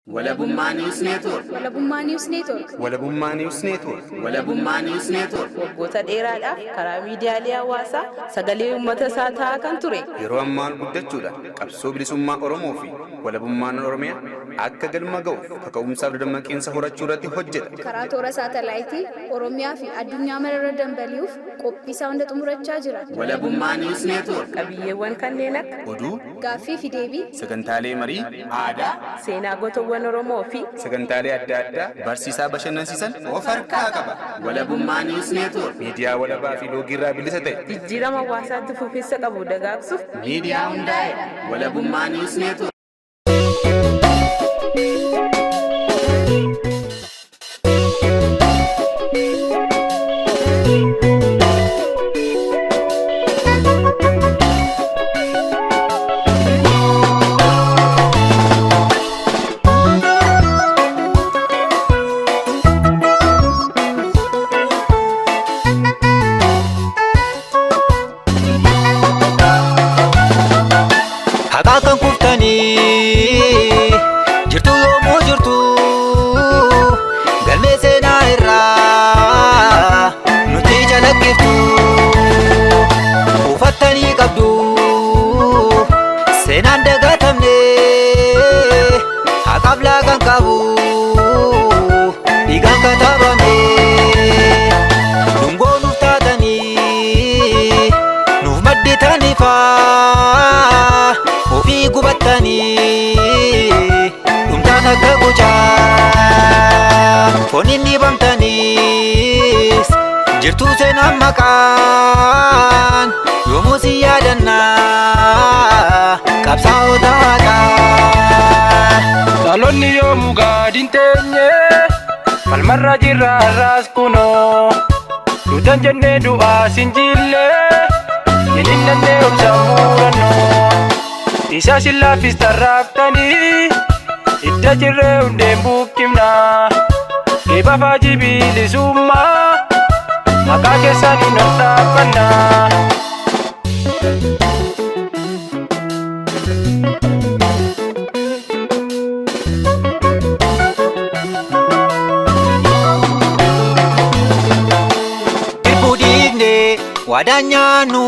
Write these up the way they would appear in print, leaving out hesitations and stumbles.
Walabummaa News Network. Walabummaa News Network. Walabummaa News Network. Walabummaa News Network. Waggoota dheeraadhaaf karaa miidiyaalee hawaasaa sagalee uummata isaa ta'aa kan ture. Yeroo ammaa guddachuudhaan qabsoo bilisummaa Oromoo fi walabummaan Oromiyaa akka galma ga'uuf kaka'umsaaf dammaqinsa horachuu irratti hojjeta. Karaa toora saatalaayitii Oromiyaa fi addunyaa mararra dambali'uuf qophii isaa hunda xumurachaa jira. Walabummaa News Network. Qabiyyeewwan kanneen akka Oduu, Gaaffii fi deebii, sagantaalee marii, Aadaa, seenaa gootawwan Oromoo fi sagantaalee adda addaa barsiisaa bashannansiisan of harkaa qaba. Walabummaa News Network. Miidiyaa walabaa fi loogii irraa bilisa ta'e. jijjiirama hawaasaatti fufiinsa qabu dagaagsuuf Miidiyaa hundaa'e. Walabummaa News Network. Haqaaqan kuftanii jirtu yoomuu jirtu galmee seenaa irraa nuti calaqqiftu uffattanii qabdu seenaan dagatamne haqaaf laaqan qabu dhiigaan katabame dhungoo nuuf taatanii nuuf madditaniifaa ofii gubattanii dhumtaan akka gucaa foon inni bamtaniis jirtuu seenaan maqaan yoomuu si yaadannaa qabsaa'ota haqaa. Dhaloonni yoomuu gaadiin teenye falmarra jirra har'aas kunoo duutan jennee du'aa sin jillee jedhin dandee obsa murannoo. Isa sillaafis tarraaftanii idda jirree hundeen buqqifna geeba faajii bilisummaa maqaa keessanii ol dhaabbanna. Irbuu dhiignee waadaan nyaannu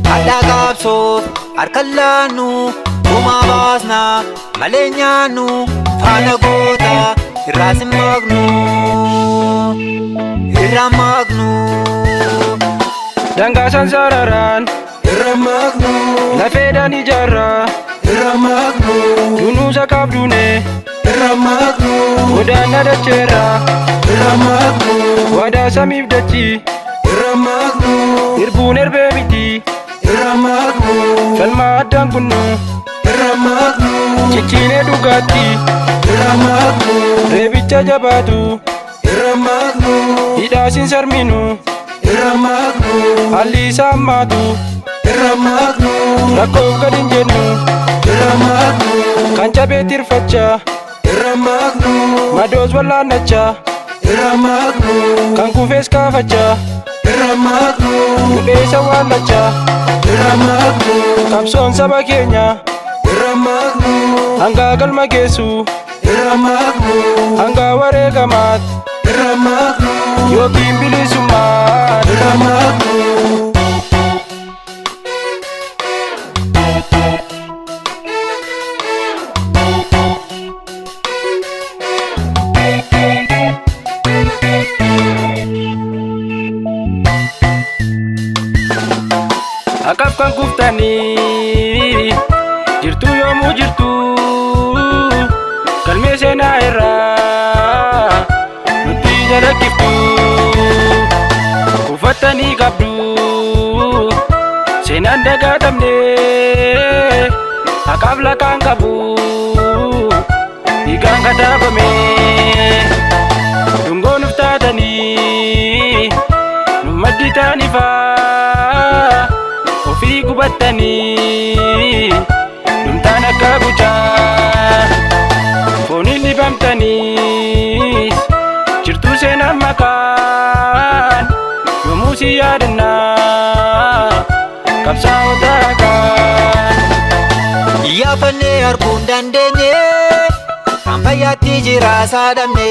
haadhaa qabsoof harkaan laannu gumaa baasna malee nyaannu faana goota irraa sin maqnu irraa maqnu. Dangaasan sararaan irra maqnu lafeedhaan ijaarraa irra maqnu dunuusa qabduune irra maqnu godaanna dacheerraa irra maqnu waadaa samiif dachii irra maqnu irbuun erbee miti irra maqnu falmaa addaan kunnu irra maqnu cicciinee dhugaatti irra maqnu reebicha jabaatu irra maqnu hidhaasin sarminu irra maqnu haalli isaa hammaatu irra maqnu rakkoof gad hin jennu irra maqnu kan cabee tirfachaa irra maqnu madoos wallaannachaa irra maqnu kan kufees kaafachaa irra maqnu gudheessa waallachaa irra maqnu qabsoon saba keenya irra maqnu hanga galma geessu irra maqnu hanga wareegamaat irra maqnu yookiin bilisummaa irra maqnu. Haqaaf kan kuftanii jirtu yoomuu jirtu galmee seenaa irraa nuti calaqqiftu uffattanii qabdu seenaan dagatamne haqaaf laaqan qabu dhiigaan katabame dhungoo nuuf taatanii nuuf madditaniifaa ofii gubattanii dhumtaan akka gucaa foon inni bamtaniis jirtuu seenaan maqaan yoomuu si yaadannaa qabsaa'ota haqaa. Iyyafannee arguun dandeenye Ampayyaatti jira saadamne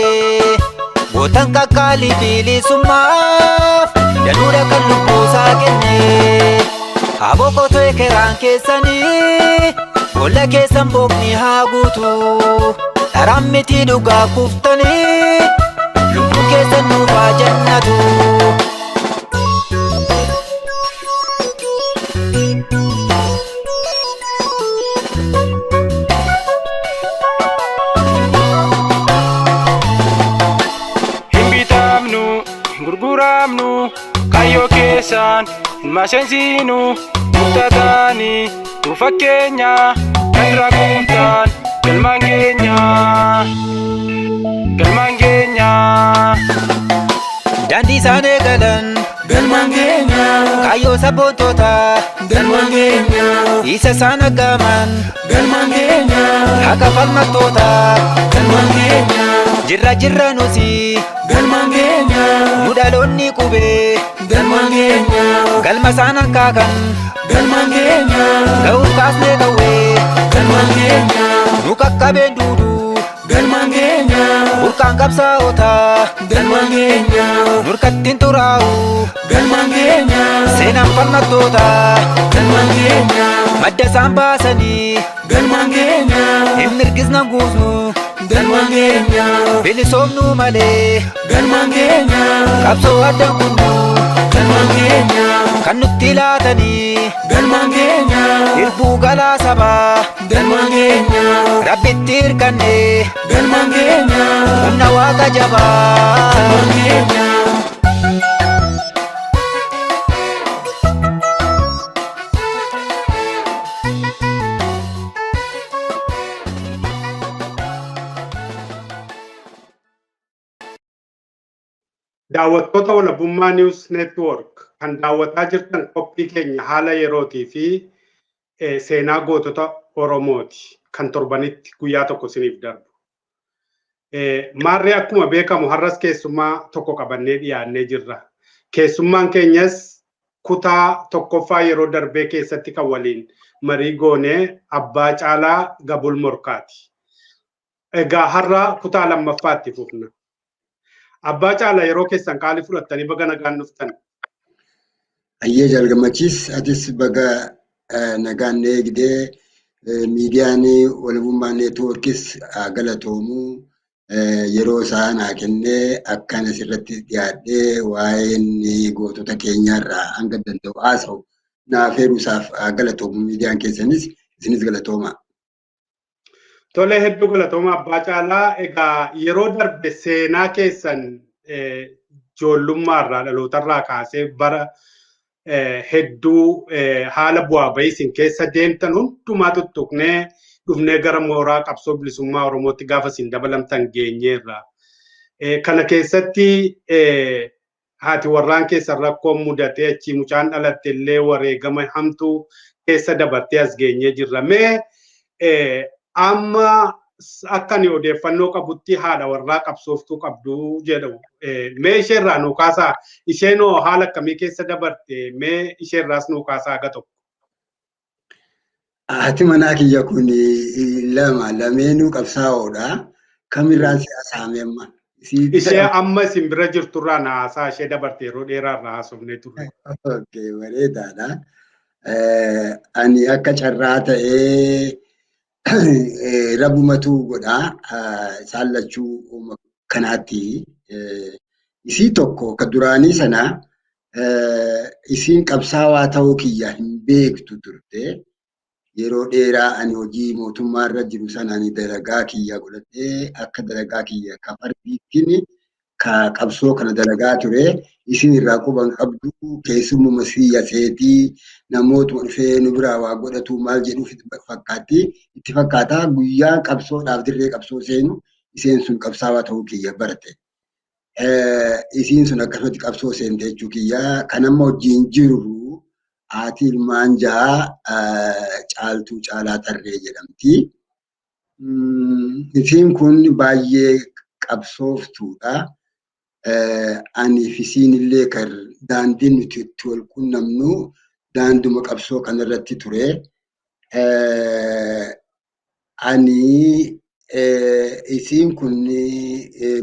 gootan kakkaalii bilisummaaf danuudha kan lubbuusaa kenne abokotoo ekeraan keessanii bolla keessan boqni haa guutu dharaan miti dhugaa kuftanii lubbuu keessan nuufaa jannatu. Gurguramnu kayo kesan masensinu mutatani tu fakkeenya kan raguntan galmangeenya Dandi sane galan galmangeenya kayo sabotota galmangeenya isa sana gaman galmangeenya haka falmatota galmangeenya jirra nusi galmangeenya mudalonni qube galmangeenya galma sana kakan galmangeenya ga'uuf kaasne gawwe galmangeenya nukakkaben dudu galmangeenya burkaan qabsaa'ota galmangeenya nurkattiin turaa'u galmangeenya seenaan falmattoota galmangeenya madda isaan baasanii galmangeenya hin mirgisnan guusnu galmangeenya bilisoomnu malee galmangeenya qabsoo addan kunnu galmangeenya kan nutti laatanii galmangeenya irbuu galaa sabaa galmangeenya rabbitti hirkanne galmangeenya humna waaqa jabaa galmangeenya. Daawwattoota walabummaa News Network kan daawwataa jirtan qophii keenya haala yerootii fi seenaa gootota Oromooti kan torbanitti guyyaa tokko isiniif darbu. Maarree akkuma beekamu har'as keessummaa tokko qabannee dhiyaannee jirra. Keessummaan keenyas kutaa tokkoffaa yeroo darbee keessatti kan waliin marii goonee Abbaa Caalaa Gabul Morkaati. Egaa har'a kutaa lammaffaatti fufna. Abbaa Caalaa yeroo keessan qaalii fudhattanii baga nagaan dhuftan. Ayyee jalgamachiis atis baga nagaan eegdee miidiyaan walabummaa neetwoorkis galatoomuu yeroo isaa naa kennee akkan asirratti dhiyaadhee waa'een gootota keenyaarraa hanga danda'u haasa'u naaf heeruusaaf galatoomu miidiyaan keessanis isinis galatooma. Tole hedduu galatooma Abbaa Caalaa. Egaa yeroo darbe seenaa keessan ijoollummaarraa dhalootarraa kaasee bara hedduu haala bu'aa bahii isin keessa deemtan hundumaa tuttuqnee dhufnee gara mooraa qabsoo bilisummaa Oromootti gaafa isin dabalamtan geenyeerra. Kana keessatti haati warraan keessan rakkoon mudatee achi mucaan dhalatte illee wareegama hamtuu keessa dabartee as geenyee jirra. Mee amma akkani odeeffannoo qabutti haadha warraa qabsooftuu qabdu jedhu. Mee isheerraa nuu kaasaa, isheen haala akkamii keessa dabarte, mee isheerraas nuu kaasaa aga tokko. Haati manaa kiyya kun lameenuu qabsaa'oodha. Kamirraan siyaasa amma? Ishee amma isin bira jirturraa na haasaa ishee dabarte yeroo dheeraarraa haasofnee turre. Okay, bareedaadha. Ani akka carraa ta'ee rabbumatu godha isaan lachuu kanaatti isii tokko ka duraanii sana isiin qabsaawaa ta'uu kiyya hin beektu turte. Yeroo dheeraa ani hojii mootummaarra jiru sana ani dalagaa kiyya godhadhee akka dalagaa kiyya kafardiittiin ka qabsoo kana dalagaa ture. Isin irraa quban qabdu keessummaa siyaaseetii namoota dhufee nu biraa waa godhatu maal jedhuuf itti fakkaata guyyaa qabsoodhaaf dirree qabsoo seenu iseen sun qabsaawaa ta'uu kiyya barate. Isiin sun akkasumatti qabsoo seente jechuu kiyya kan amma wajjin jiru haati ilmaan ja'a Caaltuu Caalaa Tarree jedhamti. Isiin kun baay'ee qabsooftuudha. Ani isiin illee kan daandiin nuti itti wal qunnamnu daanduma qabsoo kanarratti ture. Ani isiin kun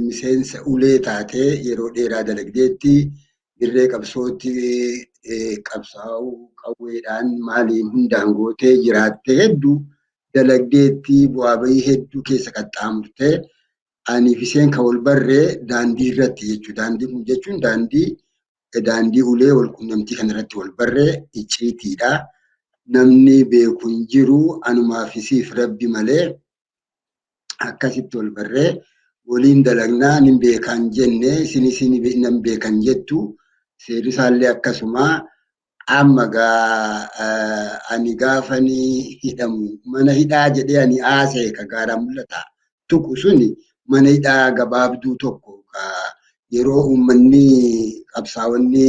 miseensa ulee taatee yeroo dheeraa dalagdeetti dirree qabsootti qabsaa'uu qawweedhaan maaliin hundaan gootee jiraattee hedduu dalagdeetti bu'aa bahii hedduu keessa qaxxaamurtee aniif isheen kan wal barree daandii irratti jechuudha. Daandii kun jechuun daandii ulee wal quunnamtii kan irratti wal barree icciitiidha. Namni beeku hin jiru anumaaf isiif rabbi malee akkasitti wal barree waliin dalagnaa nin beekan jenne isin nan beekan jettu seerri isaallee akkasuma amma ani gaafanii hidhamu mana hidhaa jedhee ani aasee ka gaara mul'ata tuqu suni mana hidhaa gabaabduu tokko yeroo uummanni qabsaa'onni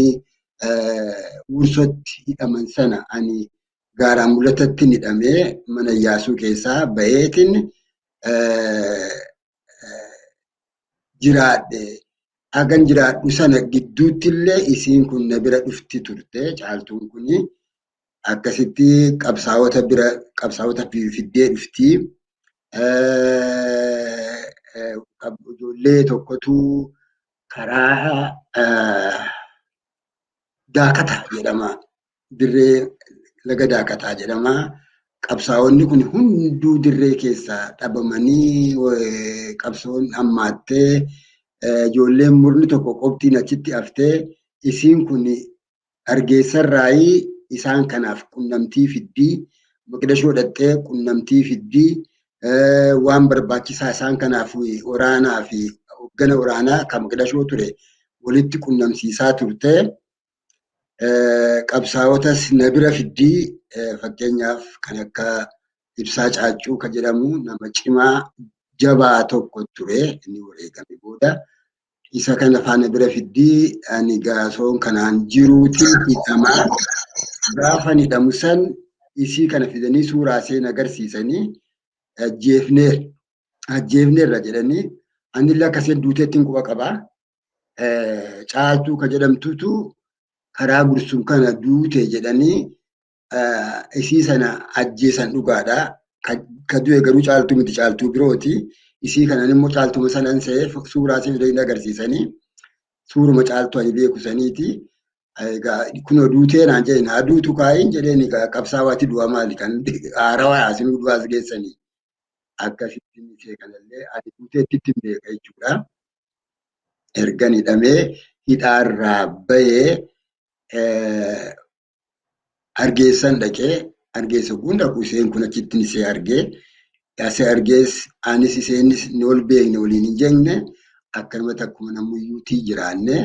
Ursotti hidhaman sana ani gaaraan mul'atatti hidhamee mana Iyyaasuu keessaa baheetiin jiraadhe. Hagan jiraadhu sana gidduutti illee isiin kun na bira dhufti turte. Caaltuun kun akkasitti qabsaa'ota fiddee dhufti. Ijoollee tokkotu karaa Daakataa jedhama. Dirree laga Daakataa jedhama. Qabsaa'onni kun hunduu dirree keessaa dhabamanii qabsoon hammaattee ijoolleen murni tokko qobxiin achitti haftee isiin kun Hargeessarraayii isaan kanaaf qunnamtii fiddii Maqdashoo dhattee qunnamtii fiddii waan barbaachisaa isaan kanaaf waraanaa fi hoggana waraanaa kan Maqdashoo ture walitti qunnamsiisaa turte. Qabsaa'otas na bira fiddii fakkeenyaaf kan akka Ibsaa Caaccuu kan jedhamu nama cimaa jabaa tokko ture inni wareegame booda isa kana faana bira fiddii ani gaasoon kanaan jiruutiin hidhamaa gaafa hidhamu san isii kana fidanii suuraa seen agarsiisanii ajjeefneerra jedhanii anillee akkasiin duuteettiin quba qabaa. Caaltuu kan jedhamtutu karaa Gursum kana duute jedhanii isii sana ajjeesan dhugaadha. Ka du'e garuu caaltuu miti caaltuu birooti. Isii kanan immoo caaltuma sanan se'ee suuraa isii fidanii agarsiisanii suuruma caaltuu ani beeku saniiti. Kunoo duutee naan jedhe naa duutu kaa'iin jedheen qabsaa'aatti du'a maali kan haarawaa asinuu du'aas geessanii akkasitti ishee kanallee ani duuteetti ittiin beeka jechuudha. Ergan hidhamee hidhaarraa bahee Hargeessan dhaqee Hargeessa kun dhaqu isheen kun achitti ishee argee asii argees anis isheenis ni ol beekne waliin hin jenne akkanumatti akkuma namuyyuutii jiraanne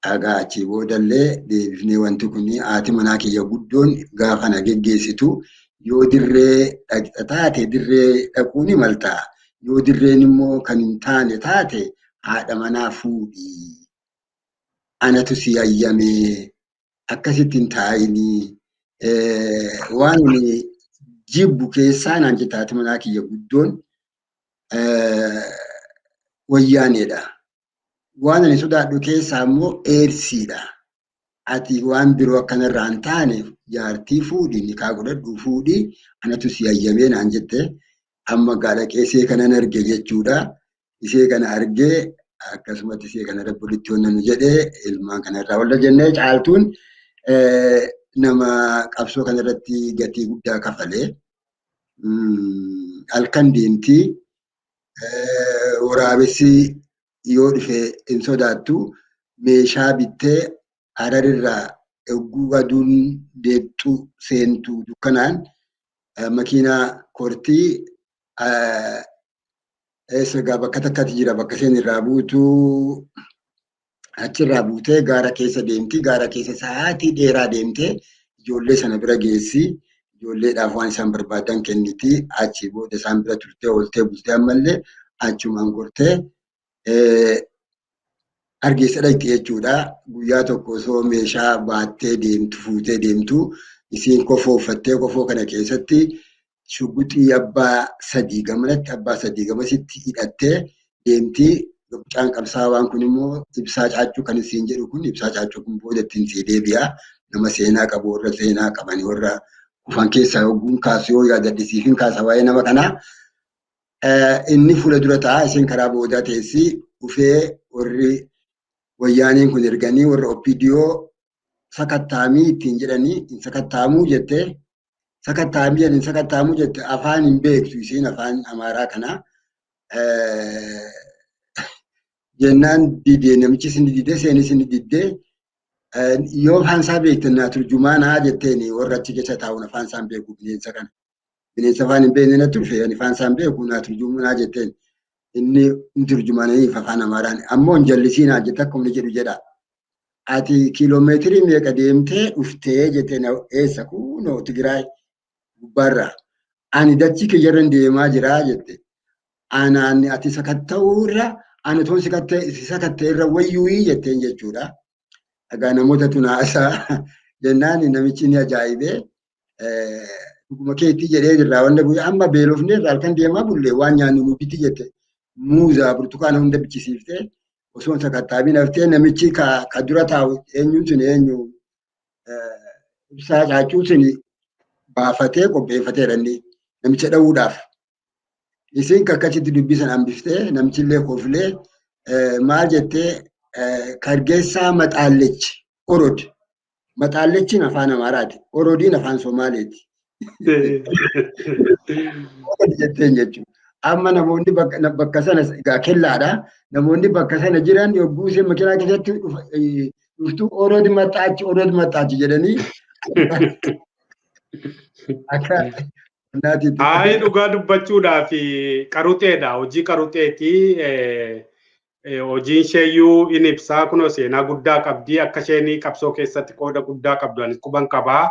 dhagaa achii boodallee deebifnee wanti kun haati manaa kiyya guddoon gaafa na geggeessitu yoo dirree dhaqxa taate dirree dhaquun maltaa yoo dirreen immoo kan hin taane taate haadha manaa fuudhii anatu si ayyamee akkasitti hin taa'inii waan jibbu keessaa naan jette haati manaa kiyya guddoon wayyaaneedha. Waan ani sodaadhu keessaa immoo eersiidha. Ati waan biroo akkanarraa hin taane jaartii fuudhii nikaa godhadhu fuudhii anatu si ayyamee naan jette amma gaadhaqee ishee kanan arge jechuudha. Ishee kana argee akkasumatti ishee kana rabbi walitti onnan jedhee ilmaan kanarraa walla jennee caaltuun nama qabsoo kanarratti gatii guddaa kafalee halkan deemtii waraabessi yoo dhufe hin sodaattu meeshaa bittee Hararirraa eeguu aduun deebtuu seentu dukkanaan makiinaa kortii eessagaa bakka takkatti jira bakka isheen irraa buutu achirraa buutee gaara keessa deemti. Gaara keessa sa'aatii dheeraa deemtee ijoollee sana bira geessi. Ijoolleedhaaf waan isaan barbaadan kenniti. Achi booda isaan bira turtee ooltee bultee ammallee achumaan gortee Hargeessa dhaqxi jechuudha. Guyyaa tokko osoo meeshaa baattee deemtu fuutee deemtu isiin kofoo uffattee kofoo kana keessatti shugguxii abbaa sadii gamasitti hidhattee deemti. Mucaan qabsaawaan kun immoo Ibsaa Caaccuu kan isiin jedhu kun Ibsaa Caaccuu kun booda ittiin see deebi'a. Nama seenaa qabu warra seenaa qaban warra kufan keessaa hogguun kaasu yoo yaadadhisiifin kaasa waa'ee nama kanaa. inni fuula dura ta'a isin karaa boodaa teessi dhufee warri wayyaaniin kun erganii warra OPDO sakattaamii ittiin jedhanii sakattaamuu jettee sakattaamii jedhin sakattaamuu jette afaan hin beektu isiin afaan Amaaraa kana jennaan didee namichi isin didee seenis isin didee yoo afaan isaa beektan naa turjumaanaa jetteen warra achi keessa taa'uun afaan isaan beeku bineensa kana. Bineensa afaan hin beekne natti dhufe ani afaan isaan beeku naa turjumaanaa jetteen inni hin turjumaananiif afaan Amaaraan ammoo hin jallisiinaa jette akka humni jedhu jedha. Ati kiiloomeetirii meeqa deemtee dhuftee jetteen eessa kunoo Tigraay gubbaarraa ani dachii kiyyarra deemaa jiraa jette. Anaan ati sakatta'uurra ani toon sakatta'eerra wayyuuyii jetteen jechuudha. Egaa namoota tunaasaa jennaan namichi ni ajaa'ibee dhuguma keetti jedhee jirraa wanda guyyaa amma beelofnee irraa halkan deemaa bullee waan nyaannu nu biti jette muuzaa burtukaana hunda bichisiiftee osoo sakattaabiin haftee namichi ka dura taa'u eenyuun sun eenyu ibsaa caacuu sun baafatee qopheeffatee namicha dha'uudhaaf. Isin akkasitti dubbisan hambiftee namichillee kofilee maal jettee kargeessaa maxaallechi orod maxaallechiin afaan Amaaraati orodiin afaan Somaaleeti. Orod jetteen jechuudha. Amma namoonni bakka sana egaa kellaadha. Namoonni bakka sana jiran yogguu isheen makiinaa keessatti dhuftu orod maxaachi jedhanii akka Hayi dhugaa dubbachuudhaaf qaruxeedha. Hojii qaruxeeti. Hojiin isheeyyuu in ibsaa kunoo seenaa guddaa qabdi. Akka isheen qabsoo keessatti qooda guddaa qabdu anis quban qabaa.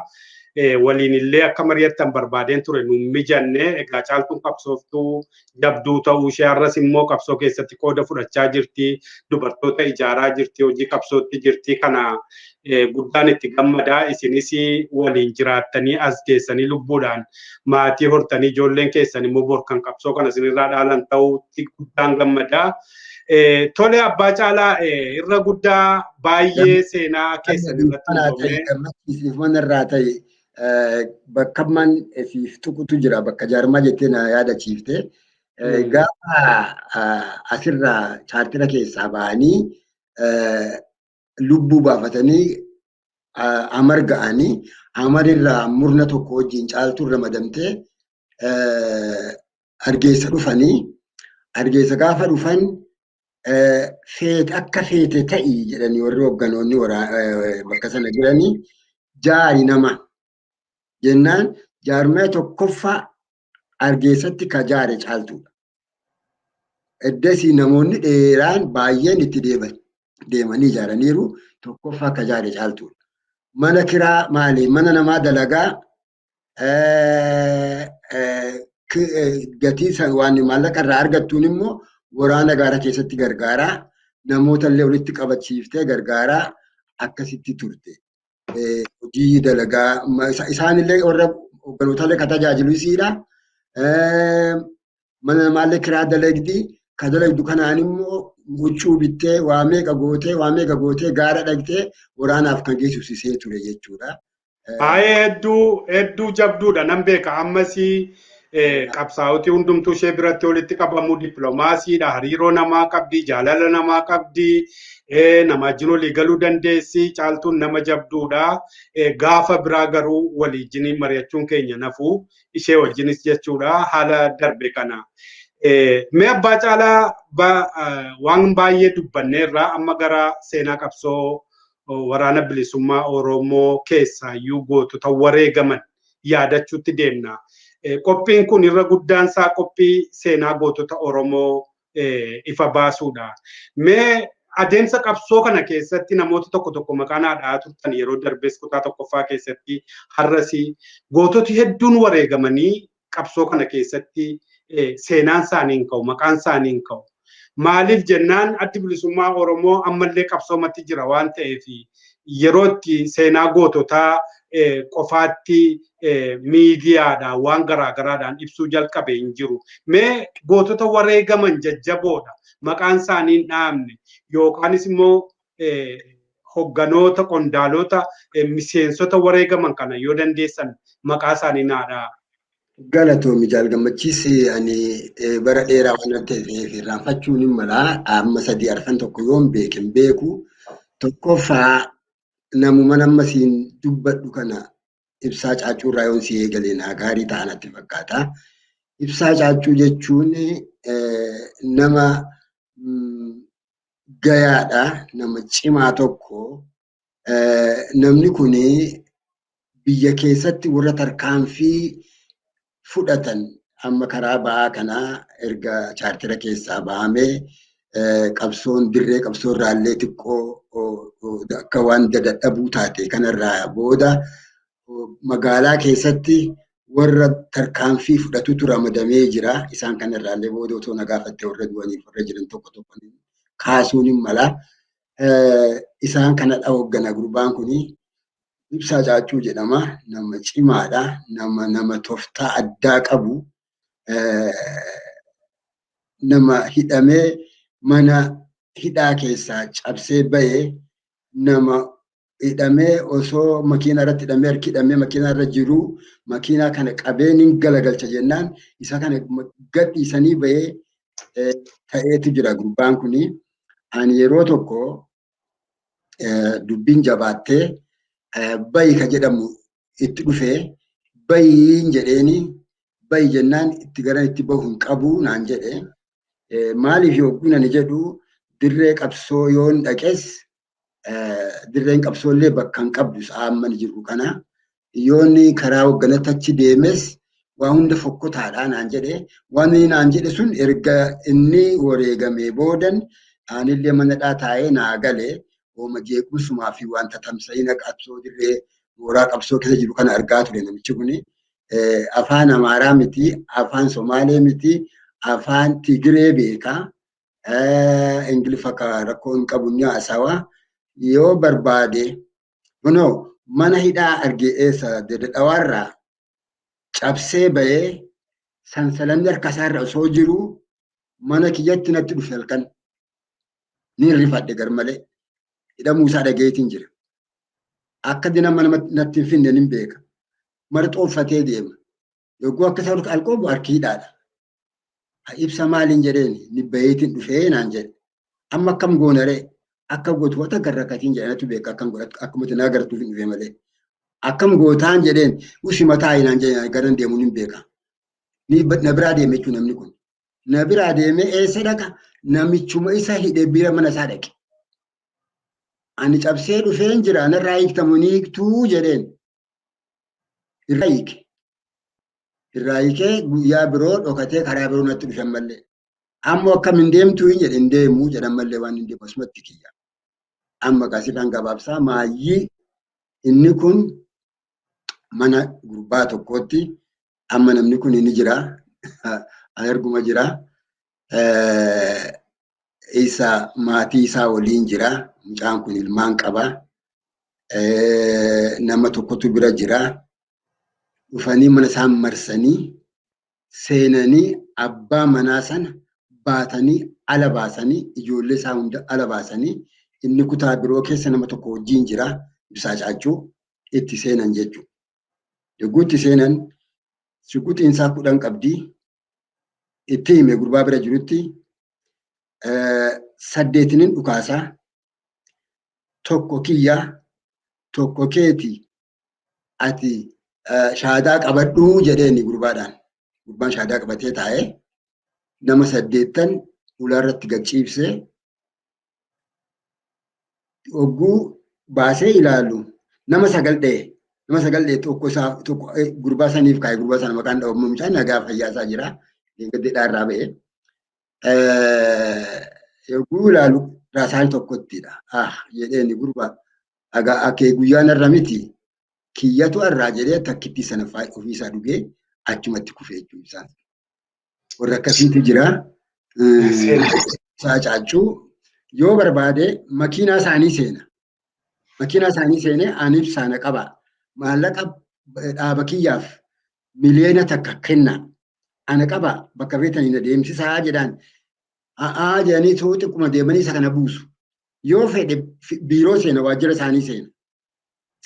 Waliin illee akka mari'attan barbaadeen ture nu mijanne. Egaa caaltuun qabsooftuu jabduu ta'uu ishee har'as immoo qabsoo keessatti qooda fudhachaa jirti. Dubartoota ijaaraa jirti. Hojii qabsootti jirti. Kana guddaan itti gammadaa. Isinis waliin jiraattanii as geessanii lubbuudhaan maatii hortanii ijoolleen keessan immoo borkan qabsoo kana isinirraa dhaalan ta'uutti guddaan gammadaa. Tole abbaa caalaa irra guddaa baay'ee seenaa keessan irratti manarraa ta'e bakka man siif tuqutu jira bakka jaarmaa jettee na yaadachiifte. Gaafa asirraa chaartira keessaa ba'anii lubbuu baafatanii amar ga'anii amarirraa murna tokko wajjin caaltuurra madamtee Hargeysa dhufanii Hargeysa gaafa dhufan akka feete ta'ii jedhanii warri hogganoonni bakka sana jiranii jaari nama jennaan jaarmee tokkoffaa Hargeysatti ka jaare caaltuudha. Eddasii namoonni dheeraan baay'een itti deemanii ijaaraniiru tokkoffaa ka jaare caaltuudha. Mana kiraa maali? Mana namaa dalagaa gatii waan maallaqa irraa argattuun immoo waraana gaara keessatti gargaaraa namoota illee walitti qabachiiftee gargaaraa akkasitti turte. Hojii dalagaa isaanillee warra hogganootaallee ka tajaajilu isiidha. Mana namaallee kiraa dalagdi ka dalagdu kanaan immoo huccuu bittee waa meeqa gootee gaara dhaqxee waraanaaf kan geessisee ture jechuudha. Baay'ee hedduu jabduudha nan beeka ammas qabsaa'otii hundumtuu ishee biratti walitti qabamuu dippiloomaasiidha hariiroo namaa qabdi jaalala namaa qabdi nama wajjin walii galuu dandeessi caaltuun nama jabduudha gaafa biraa garuu waliin mari'achuun keenya nafuu ishee wajjinis jechuudha haala darbe kana. Mee abbaa caalaa waan baay'ee dubbanneerra amma gara seenaa qabsoo waraana bilisummaa Oromoo keessaayyuu gootota wareegaman yaadachuutti deemna. Qophiin kun irra guddaan isaa qophii seenaa gootota Oromoo ifa baasuudha. Mee adeemsa qabsoo kana keessatti namoota tokko maqaan haadhaa turtan yeroo darbees kutaa tokkoffaa keessatti har'asi goototi hedduun wareegamanii qabsoo kana keessatti seenaan isaaniin ka'u maqaan isaaniin ka'u. Maaliif jennaan addi bilisummaa Oromoo ammallee qabsoomatti jira waan ta'eef yeroo itti seenaa goototaa qofaatti miidiyaadhaan waan garaagaraadhaan ibsuu jalqabe hin jiru. Mee gootota wareegaman jajjaboodha maqaan isaanii hin dhaamne yookaanis immoo hogganoota qondaalota miseensota wareegaman kana yoo dandeessan maqaa isaanii naadhaa. Galatoomi jaalgammachiis ani bara dheeraa waan ta'eef irraanfachuun hin mala amma 3-4 yoon beeken beeku tokkoffaa namuma nammasiin dubbadhu kana ibsaa caacuurraa yoon si eegalee naa gaarii ta'anatti fakkaata. Ibsaa caacuu jechuun nama gayaadha, nama cimaa tokko. Namni kun biyya keessatti warra tarkaanfii fudhatan amma karaa ba'aa kanaa erga chaartira keessaa ba'amee qabsoon dirree qabsoo irraallee xiqqoo akka waan dadhabuu taate kanarraa booda magaalaa keessatti warra tarkaanfii fudhatutu ramadamee jira. Isaan kanarraallee booda otoo na gaafatte warra du'aniif warra jiran tokko kaasuun hin mala. Isaan kanadha hoogganaa gurbaan kuni. Ibsaa caacuu jedhama. Nama cimaadha. Nama tooftaa addaa qabu. Nama hidhamee mana hidhaa keessaa cabsee bahee nama hidhamee osoo makiinaa irratti hidhamee harki hidhamee makiinaa irra jiru makiinaa kana qabee ni galagalcha jennaan isa kana gadhiisanii bahee ta'eetu jira gurbaan kuni. Ani yeroo tokko dubbiin jabaattee bayi ka jedhamu itti dhufee bayiin jedheeni bayi jennaan itti garan itti bahu hin qabu naan jedhe. Maaliif yogguu ani jedhu dirree qabsoo yoon dhaqes dirreen qabsoollee bakka hin qabdu sa'aamman jiru kana yoon karaa hoogganatti achi deemes waa hunda fokkotaadha naan jedhe. Waan inni naan jedhe sun erga inni wareegamee boodan anillee manadhaa taa'ee naa galee ooma jeequmsumaa fi wanta tamsa'ina qabsoo dirree mooraa qabsoo keessa jiru kana argaa ture namichi kuni. Afaan Amaaraa miti, afaan Somaalee miti, afaan Tigiree beeka. Ingiliffa rakkoo hin qabu ni haasawaa. Yoo barbaade mana hidhaa argee eessa dadhawaarraa cabsee bahee sansalanni harkasaarra osoo jiru mana kiyyatti natti dhufe halkan. Ni rifadhe garmalee. Hidhamuu isaa dhageetiin jira. Akka dina mana natti hin finne nin beeka. Marxoo uffatee deema. Yogguu akka isa alqoobu harki hidhaadha. Ibsa maaliin jedheen ni baheetiin dhufee naan jedhe. Amma akkam goonaree akka gootu wata garrakatiin jedhanatu beeka akkam godhatu akkuma itti naa gartuuf hin dhufee malee. Akkam gootaan jedheen usi mataa naan jedheen garan deemuun hin beeka. Na biraa deeme jechuun namni kun. Na biraa deemee eessa dhaqa? Namichuma isa hidhee bira mana isaa dhaqe. Ani cabsee dhufeen jira narraa hiiktamu ni hiiktuu jedheen. Irraa hiike. Irraa hiikee guyyaa biroo dhokatee karaa biroo natti dhufan mallee. Ammoo akkam hin deemtuu hin jedhe hin deemuu jedhan mallee waan hin deemu asumatti kiyya. Amma qasifaan gabaabsaa maayyii inni kun mana gurbaa tokkootti amma namni kun inni jira. Arguma jira. Isa maatii isaa waliin jira. Mucaan kun ilmaan qaba. Nama tokkotu bira jira. Dhufanii mana isaan marsanii seenanii abbaa manaa sana baatanii ala baasanii ijoollee isaa hunda ala baasanii inni kutaa biroo keessa nama tokko wajjin jira. Ibsaa caachuu itti seenan jechuudha. Yogguu itti seenan shuquxiin isaa 10 qabdi. Itti hime gurbaa bira jirutti 8 dhukaasaa tokko kiyyaa tokko keeti ati shaadaa qabadhuu jedheeni gurbaadhaan. Gurbaan shaadaa qabatee taa'ee nama 8 ulaarratti gachiibsee yogguu baasee ilaalu nama 9 dha'e. Nama 9 dha'e tokko gurbaa saniif kaa'e gurbaa sana maqaan dha'u mucaan nagaa fayyaasaa jira. Gaddeedhaa irraa ba'e. Yogguu ilaalu raasaan tokkottidha. Jedheeni gurbaa akee guyyaan irra miti kiyyatu irraa jedhee takkitti sana ofiisaa dhugee achumatti kufee jechuudha. Warra akkasiitu jira. Ibsaa caachuu yoo barbaade makiinaa isaanii seena. Makiinaa isaanii seenee ani ibsaana qaba. Maallaqa dhaaba kiyyaaf miliyoona takka kenna. Ana qaba bakka beetanii na deemsisaa jedhaan. Jedhanii xiqquma deemanii isa kana buusu. Yoo fedhe biiroo seena waajjira isaanii seena.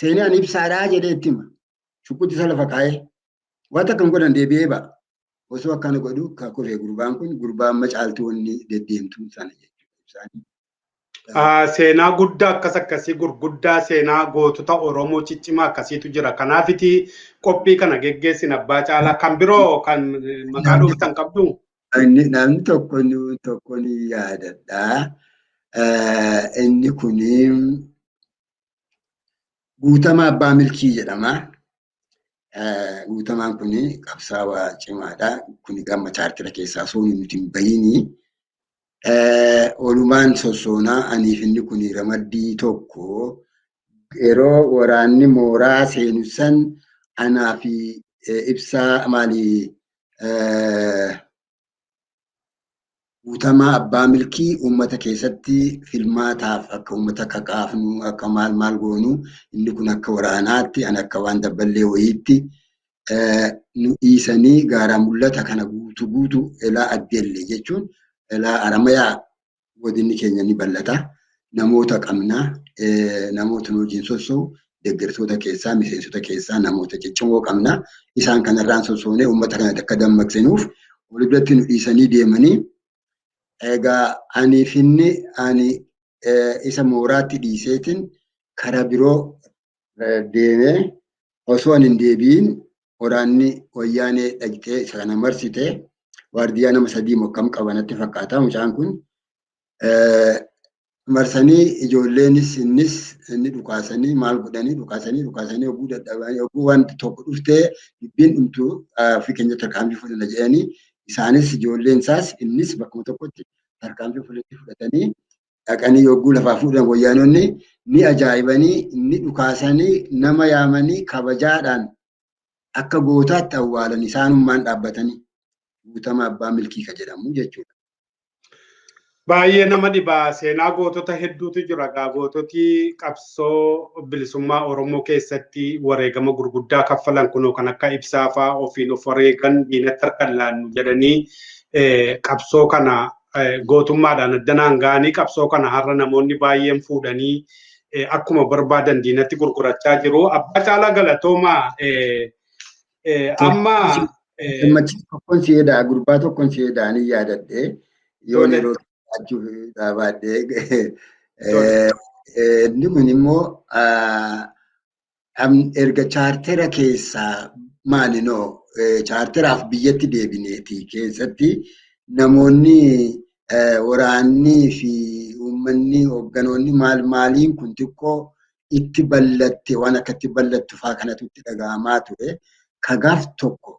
Seenee ani ibsaadhaa jedhee itti hima. Shuqutti isa lafa kaa'ee Wanta kan godhan deebi'ee ba'a. Osoo akkana godhu kan kufee gurbaan kun gurbaan macaaltoonni deddeemtuun sana jechuudha. Seenaa guddaa akkasii gurguddaa seenaa gootota Oromoo ciccimaa akkasiitu jira. Kanaafiti qophii kana geggeessin Abbaa Caalaa kan biroo kan maqaa dhuftan qabdu. Namni tokko ni yaadadha. Inni kuni Guutamaa Abbaa Milkii jedhama. Guutamaan kuni qabsaawaa cimaadha. Kuni gamma chaartira keessaa osoo nuti hin bahiini. Olumaan sossoonaa aniif inni kuni ramaddii tokko yeroo waraanni mooraa seenu san anaa fi ibsaa maalii Guutamaa Abbaa Milkii uummata keessatti filmaataaf akka uummata kakaafnu akka maal goonu inni kun akka waraanaatti an akka waan dabballee wayiitti nu dhiisanii gaara mul'ata kana guutu elaa addeelle jechuun elaa Aramayaa godinni keenya ni bal'ata. Namoota qabna namoota nu wajjin sossoo'u deeggartoota keessaa miseensota keessaa namoota ciccimoo qabna. Isaan kanarraan sossoonee uummata kana akka dammaqsinuuf walitti nu dhiisanii deemanii egaa ani isa mooraatti dhiiseetiin karaa biroo deemee osoo hin deebiin waraanni wayyaanee dhaqxee isa kana marsitee waardiyaa nama 3 mokkam qabanatti fakkaata mucaan kun marsanii ijoolleenis innis inni dhukaasanii maal godhanii dhukaasanii oguu dadhabanii oguu wanti tokko dhuftee dubbiin dhumtu fi keenya tarkaanfii fudhanna jedhanii isaanis ijoolleen isaas innis bakkuma tokkotti tarkaanfii fudhatanii dhaqanii oguu lafaa fuudhan wayyaanonni ni ajaa'ibanii ni dhukaasanii nama yaamanii kabajaadhaan akka gootaatti awwaalan isaanummaan dhaabbatanii Guutamaa Abbaa Milkii ka jedhamu jechuudha. Baay'ee nama dhibaa seenaa gootota hedduutu jira. Goototi qabsoo bilisummaa Oromoo keessatti wareegama gurguddaa kaffalan kunoo kan akka Ibsaa fa'aa ofiin of wareegan diinatti harkaan laannu jedhanii qabsoo kana gootummaadhaan addanaan ga'anii qabsoo kana har'a namoonni baay'een fuudhanii akkuma barbaadan diinatti gurgurachaa jiru. Abbaa Caalaa galatoomaa amma tokkon si'eedha gurbaa tokkon si'eedha ni yaadadhe yoo yeroo achuuf dhaabaadhee inni kun immoo erga chaartera keessaa maalinoo chaarteraaf biyyatti deebineeti keessatti namoonni waraannii fi uummanni hoogganoonni maaliin kun xiqqoo itti ballatte waan akka itti ballattu fa'aa kanatu itti dhaga'amaa ture. Kagaaf tokko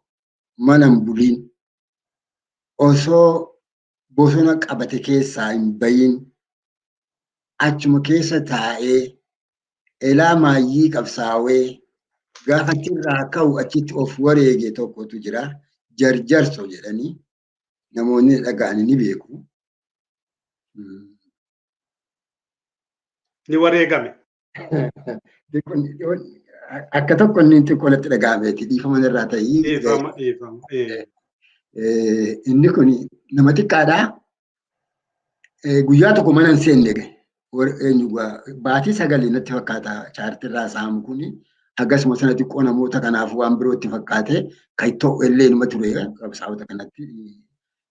mana hin buliin osoo bosona qabate keessaa hin bayin achuma keessa taa'ee elaa maayyii qabsaawee gaafa irraa ka'u achitti of wareege tokkotu jira. Jarjarso jedhanii namoonni dhaga'anii ni beeku. Ni wareegame. Akka tokko inni xiqqoolatti dhaga'ameeti dhiifama irraa ta'ii. Inni kun nama xiqqaadhaa. Guyyaa tokko mana hin seenne baatii 9 natti fakkaata chaartirraa saamu kuni akkasuma sana xiqqoo namoota kanaaf waan birootti fakkaate kan ta'u illee numa ture qabsaa'ota kanatti.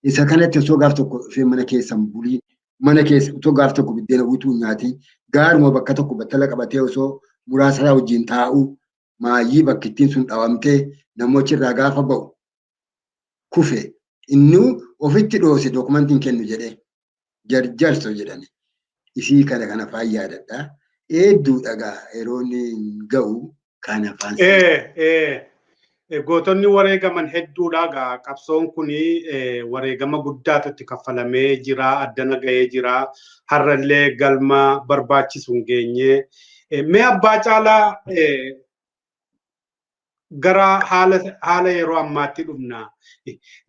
Isa kanatti osoo gaaf tokko dhufee mana keessa hin buliin mana keessa osoo gaaf tokko biddeena utuu nyaati gaaruma bakka tokko battala qabatee osoo muraasa wajjin taa'u maayyii bakkittiin sun dhawamtee namochi irraa gaafa ba'u kufe inni ofitti dhoose dookumentiin kennu jedhee jarjarso jedhani isii kana faayyaadadha. Hedduu dhagaa yeroo inni ga'u kana faansi. Gootonni wareegaman hedduudha. Qabsoon kuni wareegama guddaatu itti kaffalamee jira, addana ga'ee jira. Har'allee galma barbaachisu hin geenye. Mee Abbaa Caalaa gara haala yeroo ammaatti dhufna.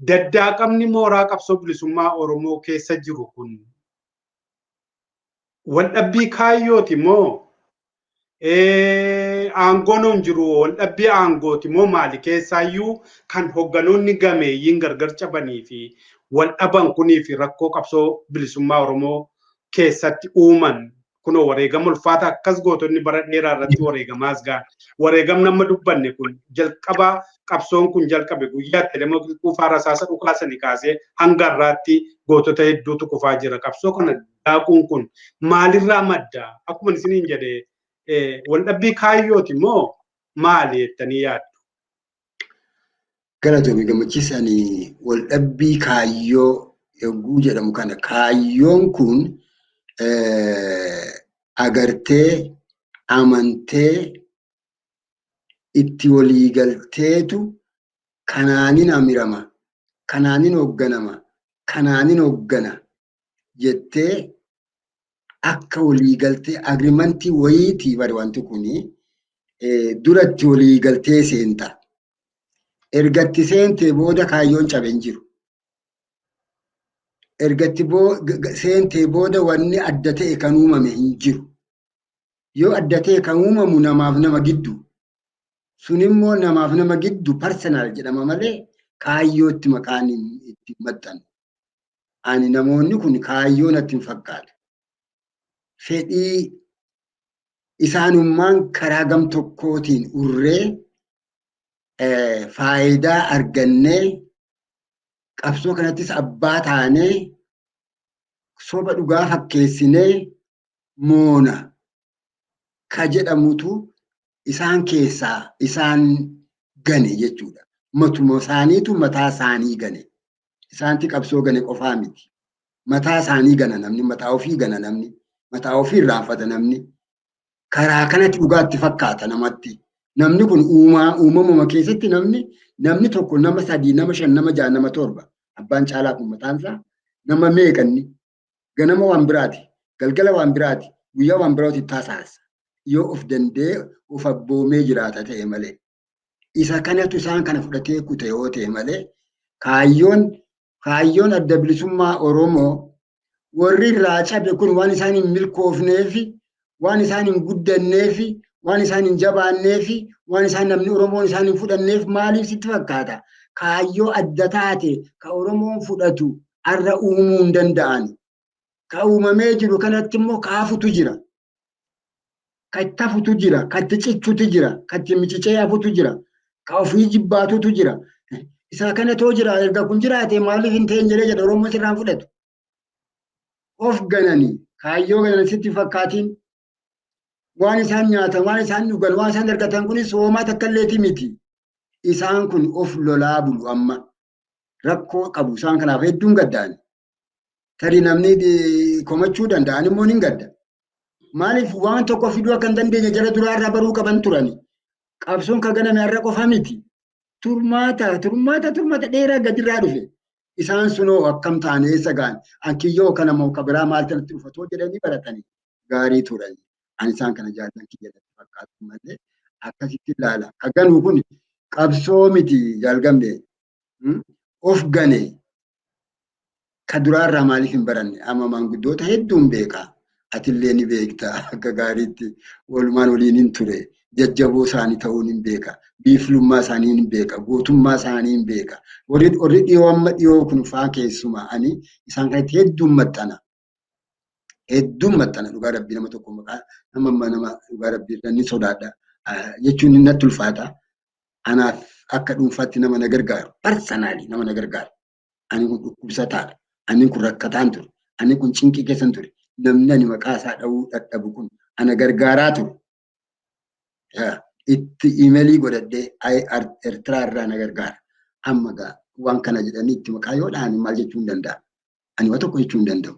Daddaaqamni mooraa qabsoo bilisummaa Oromoo keessa jiru kun waldhabbii kaayyooti moo aangoon hin jiru waldhabbii aangooti moo maali keessaayyuu kan hogganoonni gameeyyiin gargar cabanii fi waldhaban kunii fi rakkoo qabsoo bilisummaa Oromoo keessatti uuman kunoo wareegama ulfaataa akkas gootonni bara dheeraa irratti wareegamaas gahan. Wareegam nama dubbanne kun jalqaba qabsoon kun jalqabe guyyaatti lama kufaa rasaasa dhukaasanii kaasee hanga har'aatti gootota hedduutu kufaa jira. Qabsoo kana daakuun kun maalirraa madda? Akkuma isiniin jedhee waldhabbii kaayyooti moo maali jettanii yaaddu? Galatoomii gammachiisanii waldhabbii kaayyoo yogguu jedhamu kana kaayyoon kun agartee amantee itti walii galteetu kanaanin amirama, kanaanin hoogganama, kanaanin hooggana jettee akka walii galtee agriimantii wayiitii bari wanti kuni duratti walii galtee seenta. Ergatti seentee booda kaayyoon cabe hin jiru. Ergatti seentee booda wanni adda ta'e kan uumame hin jiru. Yoo adda ta'e kan uumamu namaaf nama giddu. Sun immoo namaaf nama giddu personal jedhama malee kaayyootti maqaan itti maxxanu. Ani namoonni kun kaayyoo natti hin fakkaatu. Fedhii isaanummaan karaa gam tokkootiin urree faayidaa argannee qabsoo kanattis abbaa taanee soba dhugaa fakkeessinee moona ka jedhamutu isaan keessaa isaan gane jechuudha. Matuma isaaniitu mataa isaanii gane. Isaanti qabsoo gane qofaa miti. Mataa isaanii gana namni, mataa ofii gana namni, mataa ofii irraanfata namni. Karaa kanatti dhugaatti fakkaata namatti. Namni kun uumamuma keessatti namni tokko nama 3, nama 5, nama 6, nama 7 abbaan caalaa kun mataansaa nama meeqanni ganama waan biraati, galgala waan biraati, guyyaa waan biraati taasisaa. Yoo of dandee of abboomee jiraata ta'e malee isa kanatu isaan kana fudhatee kute yoo ta'e malee kaayyoon adda bilisummaa Oromoo warri irraa cabe kun waan isaan hin milkoofneefi waan isaan hin guddanneefi waan isaan hin jabaanneefi waan isaan namni Oromoon isaan hin fudhanneef maaliif sitti fakkaata? Kaayyoo adda taate ka Oromoon fudhatu arra uumuu hin danda'an. Ka uumamee jiru kanatti immoo kaafutu jira. Ka itti hafutu jira, ka itti cichutu jira, ka itti micicee hafutu jira, ka ofii jibbaatutu jira. Isa kana too jira erga kun jiraate maaliif hin ta'in jedhee jedha Oromoon sirraan fudhatu. Of gananii kaayyoo ganan sitti fakkaatiin waan isaan nyaatan, waan isaan dhugan, waan isaan argatan kunis hoomaa takkaleeti miti. Isaan kun of lolaa bulu amma rakkoo qabu isaan kanaaf hedduun gaddaan. Tarii namni komachuu danda'an immoo hin gadda. Maaliif waan tokko fiduu akka hin dandeenye jala duraa irraa baruu qaban turani. Qabsoon ka ganame har'a qofa miti. Turmaata dheeraa gadirraa dhufe. Isaan sunoo akkam taane eessa ga'an ankiyyoo kana moo ka biraa maal tanatti dhufatoo jedhanii baratanii gaarii turani. Ani isaan kana jaallan kiyyatti fakkaatu malee akkasitti ilaala. Ka ganuu kun qabsoo miti jaalgamne of gane ka duraarraa maaliif hin baranne amma maanguddoota hedduun beekaa. Atillee ni beekta akka gaariitti walumaan waliin hin ture. Jajjaboo isaanii ta'uun hin beeka. Biiflummaa isaanii hin beeka. Gootummaa isaanii hin beeka. Warri dhiyoo amma dhiyoo kun faa keessumaa ani isaan kanatti hedduun maxxana. Hedduun maxxana dhugaa rabbii nama tokko maqaa nama dhugaa rabbii ni sodaadha jechuun natti ulfaata. Anaaf akka dhuunfaatti nama na gargaaru. Parsanaalii nama na gargaaru. Ani kun dhukkubsataadha. Ani kun rakkataan ture. Ani kun cinqii keessan ture. Namni ani maqaa isaa dha'uu dadhabu kun ana gargaaraa ture. Itti imeelii godhadhee Eertiraa irraa na gargaara. Amma gaa waan kana jedhanii itti maqaa yoo dhahan maal jechuu hin danda'a. Ani waa tokko jechuu hin danda'u.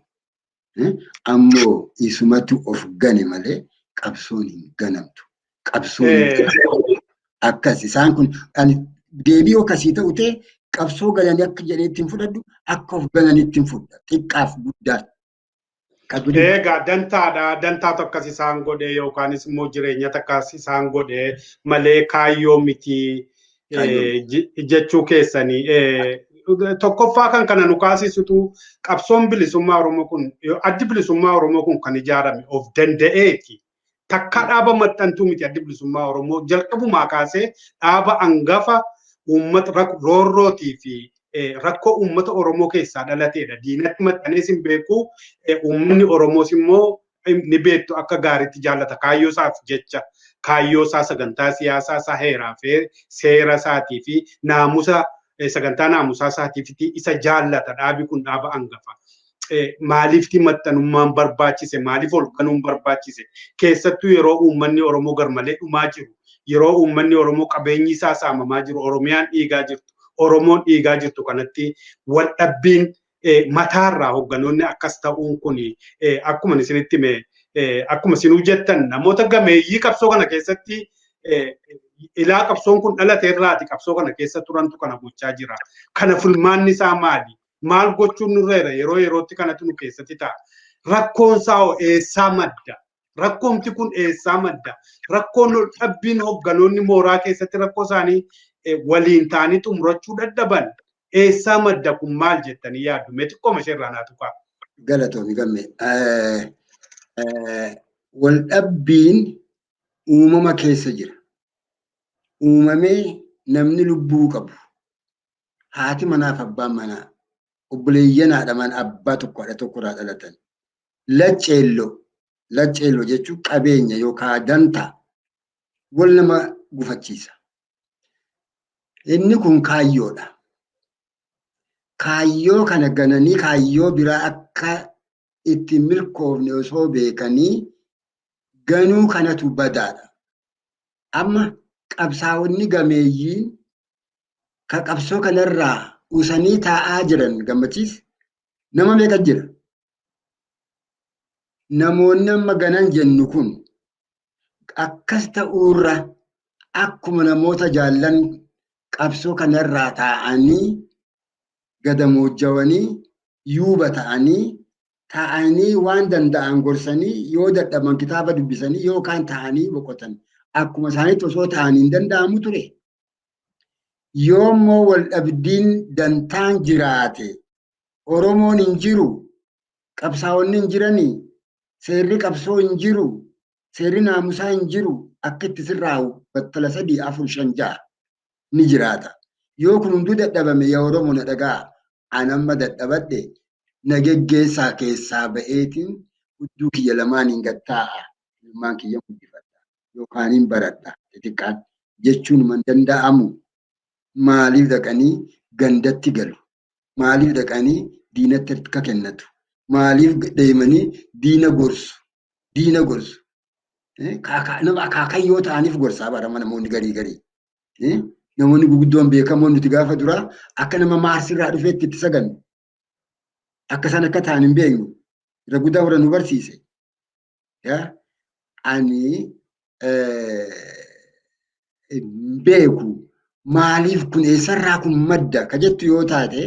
Ammoo isumatu of gane malee qabsoon hin ganamtu. Qabsoon akkas isaan kun deebii akkasii ta'u ta'e qabsoo galanii akka jedhee ittiin fudhadhu akka of gananii ittiin fudha. Xiqqaaf guddaa. Egaa dantaa tokkas isaan godhee yookaanis immoo jireenya takkas isaan godhee malee kaayyoo miti jechuu keessanii. Tokkoffaa kan kana nu kaasisutu qabsoon bilisummaa Oromoo kun addi bilisummaa Oromoo kun kan ijaarame of danda'eeti. Takka dhaaba maxxantuu miti addi bilisummaa Oromoo jalqabumaa kaasee dhaaba hangafa uummata roorrootii fi rakkoo uummata Oromoo keessaa dhalateedha. Diinatti maxxanees hin beeku. Uummanni Oromoos immoo ni beektu akka gaariitti jaallata kaayyoo isaaf jecha kaayyoo isaa sagantaa siyaasaa isaa heeraa fi seera isaatii fi naamusa sagantaa naamusaa isaatiif isa jaallata dhaabi kun dhaaba hangafa. Maaliif maxxanummaan barbaachise maaliif olkanuun barbaachise keessattuu yeroo uummanni Oromoo garmalee dhumaa jiru yeroo uummanni Oromoo qabeenyi isaa saamamaa jiru Oromiyaan dhiigaa jirtu Oromoon dhiigaa jirtu kanatti wal dhabbiin mataarraa hogganoonni akkas ta'uun kun akkuma isinitti akkuma isinuu jettan namoota gameeyyii qabsoo kana keessatti ilaa qabsoon kun dhalate irraati qabsoo kana keessa turantu kana gochaa jira. Kana filmaanni isaa maali? Maal gochuun nurreera yeroo yerootti kanatu nu keessatti ta'a. Rakkoon isaa eessaa madda? Rakkoomti kun eessaa madda? Rakkoon dhabbiin hogganoonni mooraa keessatti rakkoo isaanii waliin ta'anii xumurachuu dadhaban eessaa madda kun maal jettanii yaaddu? Mee xiqqooma isheerraa naatu qaba. Galatoomii gamme. Wal dhabbiin uumama keessa jira. Uumamee namni lubbuu qabu. Haati manaaf abbaan manaa. Obboleeyyan haadhaman abbaa tokko haadha tokkorraa dhalatan. Lacceelloo jechuun qabeenya yookaan dantaa wal nama gufachiisa. Inni kun kaayyoodha. Kaayyoo kana gananii kaayyoo biraa akka itti milkoofne osoo beekanii ganuu kanatu badaadha. Amma qabsaa'onni gameeyyiin ka qabsoo kanarraa usanii taa'aa jiran gammachiis nama meeqa jira? Namoonni amma ganan jennu kun akkas ta'uurra akkuma namoota jaallan qabsoo kanarraa taa'anii gadamoojjawanii yuuba ta'anii waan danda'an gorsanii yoo dadhaban kitaaba dubbisanii yookaan ta'anii boqotan akkuma isaaniitti osoo ta'anii hin danda'amu ture. Yoommoo wal dhabdiin dantaan jiraate Oromoon hin jiru, qabsaa'onni hin jiranii, seerri qabsoo hin jiru, seerri naamusaa hin jiru akka itti sirraa'u battala 3, 4, 5, 6 ni jiraata. Yoo kun hunduu dadhabame yaa Oromoo na dhaga'a. Anamma dadhabadhe na geggeessaa keessaa ba'eetiin hudduu kiyya lamaaniin gattaa'a. Ilmaan kiyya guddifadha yookaan hin baradha xixiqqaan jechuun man danda'amu. Maaliif dhaqanii gandatti galu? Maaliif dhaqanii diinatti akka kennatu? Maaliif deemanii diina gorsu? Nama akaakayyoo ta'aniif gorsaa barama namoonni garii. Namoonni guguddoon beekamoon nuti gaafa duraa akka nama maarsirraa dhufeetti itti sagannu. Akka isaan akka ta'an hin beeknu. Irra guddaa warra nu barsiise. Ani beeku. Maaliif kun eessarraa kun madda ka jettu yoo taate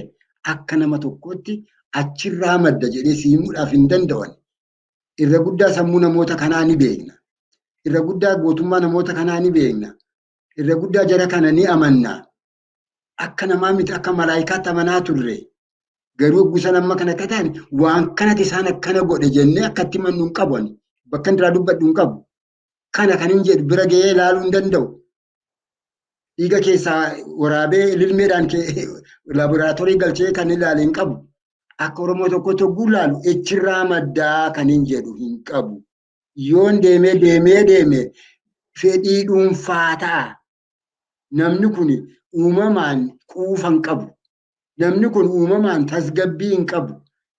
akka nama tokkotti achirraa madda jedhee simuudhaaf hin danda'an. Irra guddaa sammuu namoota kanaa ni beekna. Irra guddaa gootummaa namoota kanaa ni beekna. Irra guddaa jara kana ni amanna. Akka namaa miti akka malaayikaatti amanaa turre. Garuu gusa nama kana akka ta'an waan kanatti isaan akkana godhe jennee akkatti mannu hin qabu. Bakka irraa dubbadhu hin qabu. Kana kan hin jedhu bira ga'ee ilaaluu hin danda'u. Dhiiga keessaa waraabee lilmeedhaan laaboraatoorii galchee kan ilaale hin qabu. Akka Oromoo tokko togguu ilaalu echirraa maddaa kan hin jedhu hin qabu. Yoon deemee fedhii dhuunfaa ta'a. Namni kun uumamaan quufa hin qabu. Namni kun uumamaan tasgabbii hin qabu.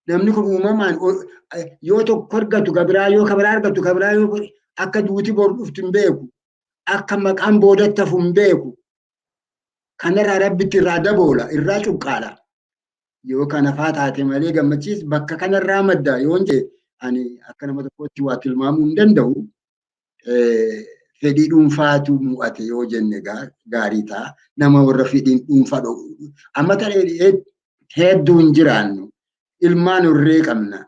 Namni kun uumamaan yoo tokko argatu kabiraa yoo kabiraa argatu kabiraa yoo akka duuti bor dhuftu hin beeku. Akka maqaan boodatti hafu hin beeku. Kanarraa rabbitti irraa daboola, irraa cuqqaala. Yoo kana faa taate malee gammachiis bakka kanarraa madda yoon jedhe ani akka nama tokkotti waa tilmaamuu hin danda'u. Fedhii dhuunfaatu mu'ate yoo jenne gaarii ta'a. Nama warra fedhiin dhuunfaa dho'u. Amma ta'e hedduu hin jiraannu. Ilmaan horree qabna.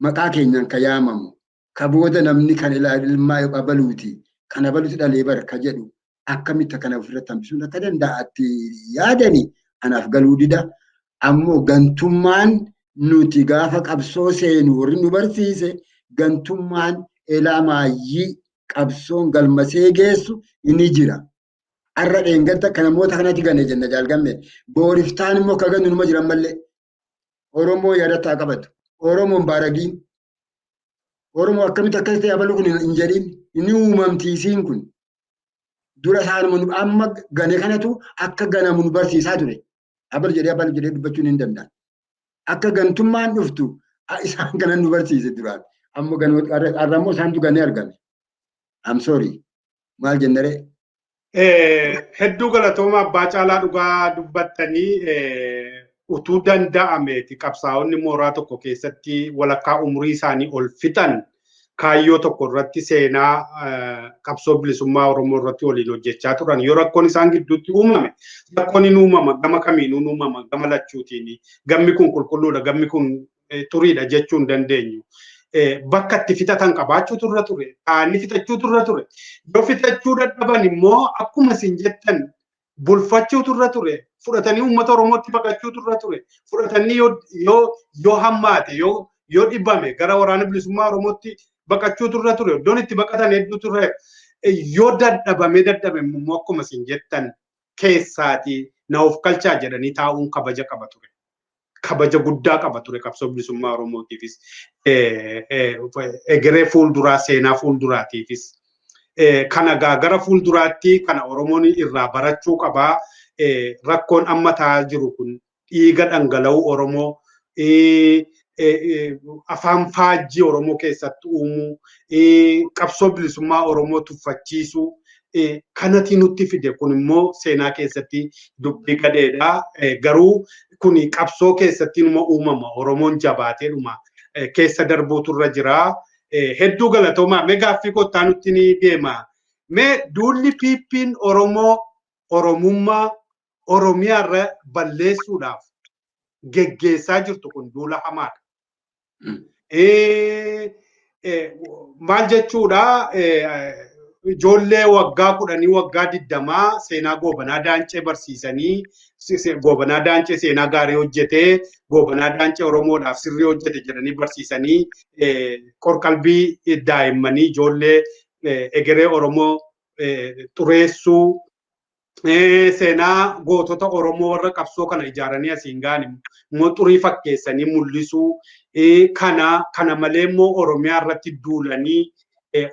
Maqaa keenyaan ka yaamamu. Ka booda namni kan ilmaa baluuti. Kana baluuti dhalee barka jedhu. Akkamitti kana ofirratti hambisuun akka danda'atti yaadani anaaf galuu dida. Ammoo gantummaan nuti gaafa qabsoo seenu warri nu barsiise gantummaan elaa maayyii qabsoon galmasee geessu inni jira. Arra dheengadda kan namoota kanatti gane jenna jaalgamme. Booriftaan immoo ka gannu numa jiran mallee. Oromoo yaadataa qabatu. Oromoon baaragiin. Oromoo akkamitti akkas ta'e abaluu kun hin jedhin inni uumamtiisiin kun dura isaanuma amma gane kanatu akka ganamu nu barsiisaa ture. Abalu jedhee dubbachuun hin danda'an. Akka gantummaan dhuftu isaan kana nu barsiise duraan. Amma har'ammoo isaantu ganee argame. I'm sorry. Maal jennaree? Hedduu galatooma abbaa caalaa dhugaa dubbattanii utuu danda'ameeti qabsaa'onni mooraa tokko keessatti walakkaa umurii isaanii ol fixan kaayyoo tokko irratti seenaa qabsoo bilisummaa Oromoo irratti waliin hojjechaa turan. Yoo rakkoon isaan gidduutti uumame, rakkoon hin uumama gama kamiinuu uumama gama lachuutiin gammi kun qulqulluudha gammi kun xuriidha jechuu hin dandeenyu. Bakka itti fixatan qabaachuutu irra ture. Taa'anii fixachuutu irra ture. Yoo fixachuu dadhaban immoo akkuma isin jettan bulfachuutu irra ture. Fudhatanii uummata Oromootti baqachuutu irra ture. Fudhatanii yoo hammaate yoo dhibame gara waraana bilisummaa Oromootti baqachuutu irra ture. Iddoon itti baqatan hedduutu irra yoo dadhabame immoo akkuma isin jettan keessaati na of galchaa jedhanii taa'uun kabaja qaba ture. Kabaja guddaa qaba ture qabsoo bilisummaa Oromootiifis egeree fuulduraa seenaa fuulduraatiifis kana gara fuulduraatti kana Oromoon irraa barachuu qabaa. Rakkoon amma ta'aa jiru kun dhiiga dhangala'uu Oromoo afaan faajjii Oromoo keessatti uumuu qabsoo bilisummaa Oromoo tuffachiisuu kanatti nutti fide kun immoo seenaa keessatti dubbii gadheedha. Garuu kun qabsoo keessatti numa uumama Oromoon jabaateedhuma keessa darbuutu irra jira. Hedduu galatoomaa mee gaaffii kottaa nutti ni deema. Mee duulli piippiin Oromoo Oromummaa Oromiyaa irra balleessuudhaaf geggeessaa jirtu kun duula hamaadha. Maal jechuudha? Ijoollee waggaa 10 waggaa 20 seenaa Goobanaa Daancee barsiisanii Goobanaa Daancee seenaa gaarii hojjetee Goobanaa Daancee Oromoodhaaf sirrii hojjete jedhanii barsiisanii qorqalbii daa'immanii ijoollee egeree Oromoo xureessuu seenaa gootota Oromoo warra qabsoo kana ijaaranii asiin gahan immoo xurii fakkeessanii mul'isuu kana malee immoo Oromiyaa irratti duulanii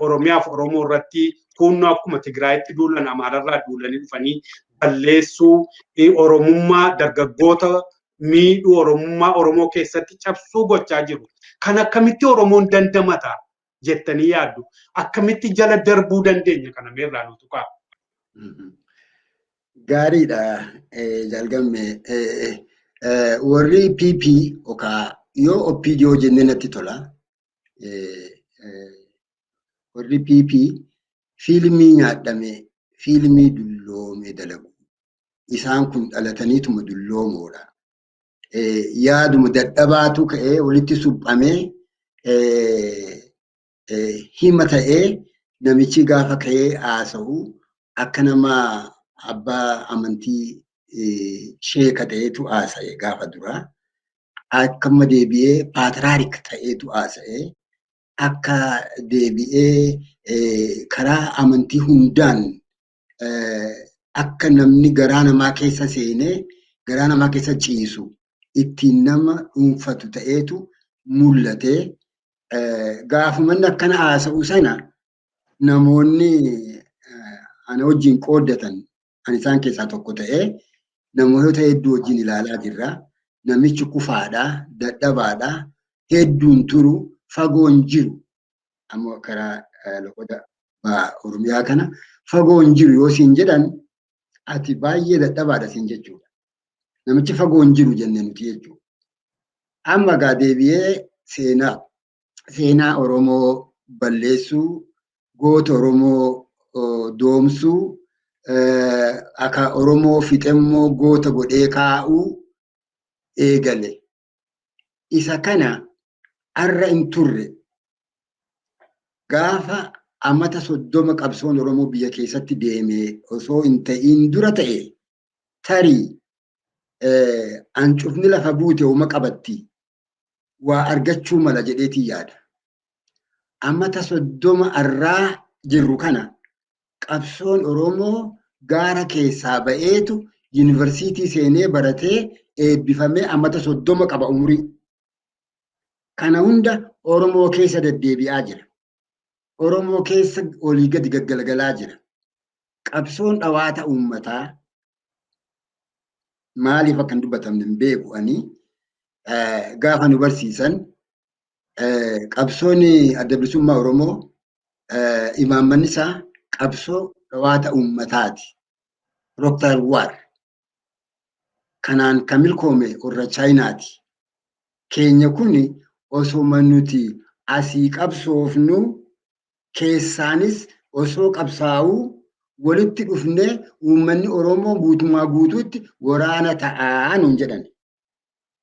Oromiyaaf Oromoo irratti kunnoo akkuma Tigraayitti duulan Amaararraa duulanii dhufanii balleessuu Oromummaa dargaggoota miidhuu Oromummaa Oromoo keessatti cabsuu gochaa jiru. Kan akkamitti Oromoon dandamata jettanii yaaddu? Akkamitti jala darbuu dandeenya kana meerraa nutu qaba? Gaariidha jalgamme warri PP yookaan yoo OPDO jennee natti tola. Warri PP fiilmii nyaadhame fiilmii dulloomee dalagu. Isaan kun dhalataniituma dulloomoodha. Yaaduma dadhabaatu ka'ee walitti suphamee hima ta'ee namichi gaafa ka'ee haasa'u akka nama abbaa amantii sheeka ta'eetu haasa'e gaafa duraa. Akkama deebi'ee paatiraarik ta'eetu haasa'e. Akka deebi'ee karaa amantii hundaan akka namni garaa namaa keessa seenee garaa namaa keessa ciisu ittiin nama dhuunfatu ta'eetu mul'ate. Gaafumanni akkana haasa'u sana namoonni ana wajjin qooddatan ani isaan keessaa tokko ta'ee namoota hedduu wajjin ilaalaa jirra. Namichi kufaadha, dadhabaadha, hedduun turu, fagoon jiru. Amma karaa loqoda Oromiyaa kana fagoon jiru yoo siin jedhan ati baay'ee dadhabaadha siin jechuudha. Namichi fagoon jiru jennee nuti jechuudha. Amma gaa deebi'ee seenaa Oromoo balleessuu, goota Oromoo doomsuu, akka Oromoo fixemmoo goota godhee kaa'uu eegale. Isa kana arra hin turre gaafa amata 30 qabsoon Oromoo biyya keessatti deeme osoo hin ta'in dura ta'e tarii hancufni lafa buute uuma qabatti waa argachuu mala jedheetii yaada. Amata 30 arraa jirru kana qabsoon Oromoo gaara keessaa ba'eetu yuunivarsiitii seenee baratee eebbifamee amata 30 qaba umurii. Kana hunda Oromoo keessa deddeebi'aa jira. Oromoo keessa olii gadi gaggalgalaa jira. Qabsoon dhawaata uummataa maaliif akka hin dubbatamne hin beeku ani gaafa nu barsiisan qabsoon adda bilisummaa Oromoo imaammanni isaa qabsoo dhawaata uummataati. Rooktaar Waar kanaan kan milkoome warra Chaayinaati. Keenya kuni osoo nuti asii qabsoofnu keessaanis osoo qabsaa'uu walitti dhufnee uummanni Oromoo guutumaa guutuutti waraana ta'aa nuun jedhan.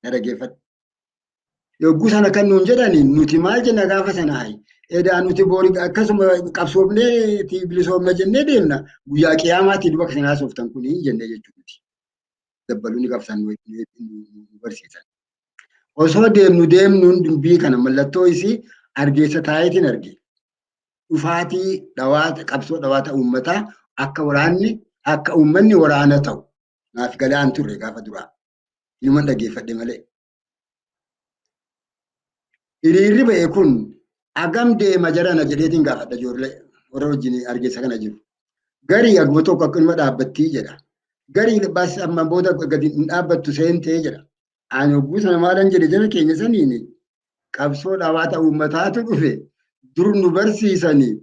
Na dhaggeeffadhu. Yogguu sana kan nuun jedhani nuti maal jenna gaafa sana hayi. Edaa nuti boori akkasuma qabsoofnee bilisoomna jennee deemna. Guyyaa qiyaamaatti duba kan haasoftan kuni jennee jechuuti. Dabbaluun qabsan nu barsiisan. Osoo deemnuun dubbii kana mallattoo isii argeessa taayitiin arge. Dhufaatii dhawaata qabsoo dhawaata uummataa akka waraanni akka uummanni waraana ta'u naaf galaan turre gaafa duraa. Ilma dhaggeeffadhe malee. Hiriirri ba'e kun agam deema jarana jedheetiin gaafadha ijoollee warra wajjin argeessa kana jiru. Garii aguma tokko akka ilma dhaabbattii jedha. Garii baas amma booda gadi hin dhaabbattu seentee jedha. Ani hogguu sana maalan jedhe jara keenya saniini qabsoo dhawaata uummataatu dhufe dur nu barsiisanii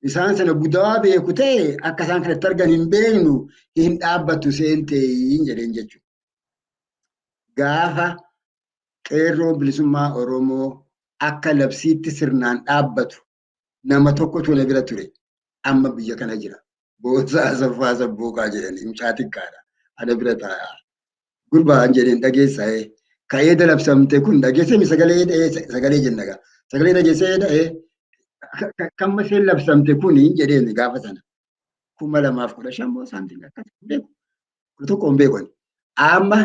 isaan sana budaa beeku ta'e akka isaan kanatti argan hin beeknu hin dhaabbattu seentee jedheen jechuudha. Gaafa qeerroo bilisummaa Oromoo akka labsiitti sirnaan dhaabbatu nama tokkotu na bira ture. Amma biyya kana jira. Boonsaa Asaffaa Sabbooqaa jedhanii mucaa xiqqaadha. Ana bira taa'aa. Gurbaan jedheen dhageessaa ka'ee dalabsamte kun dhageessee sagalee jennaga. Sagalee dhageessee dha'ee kamma isheen labsamte kun jedheen gaafa sana. 2015 moo saantiin akkas beeku. 11 hin beekon. Amma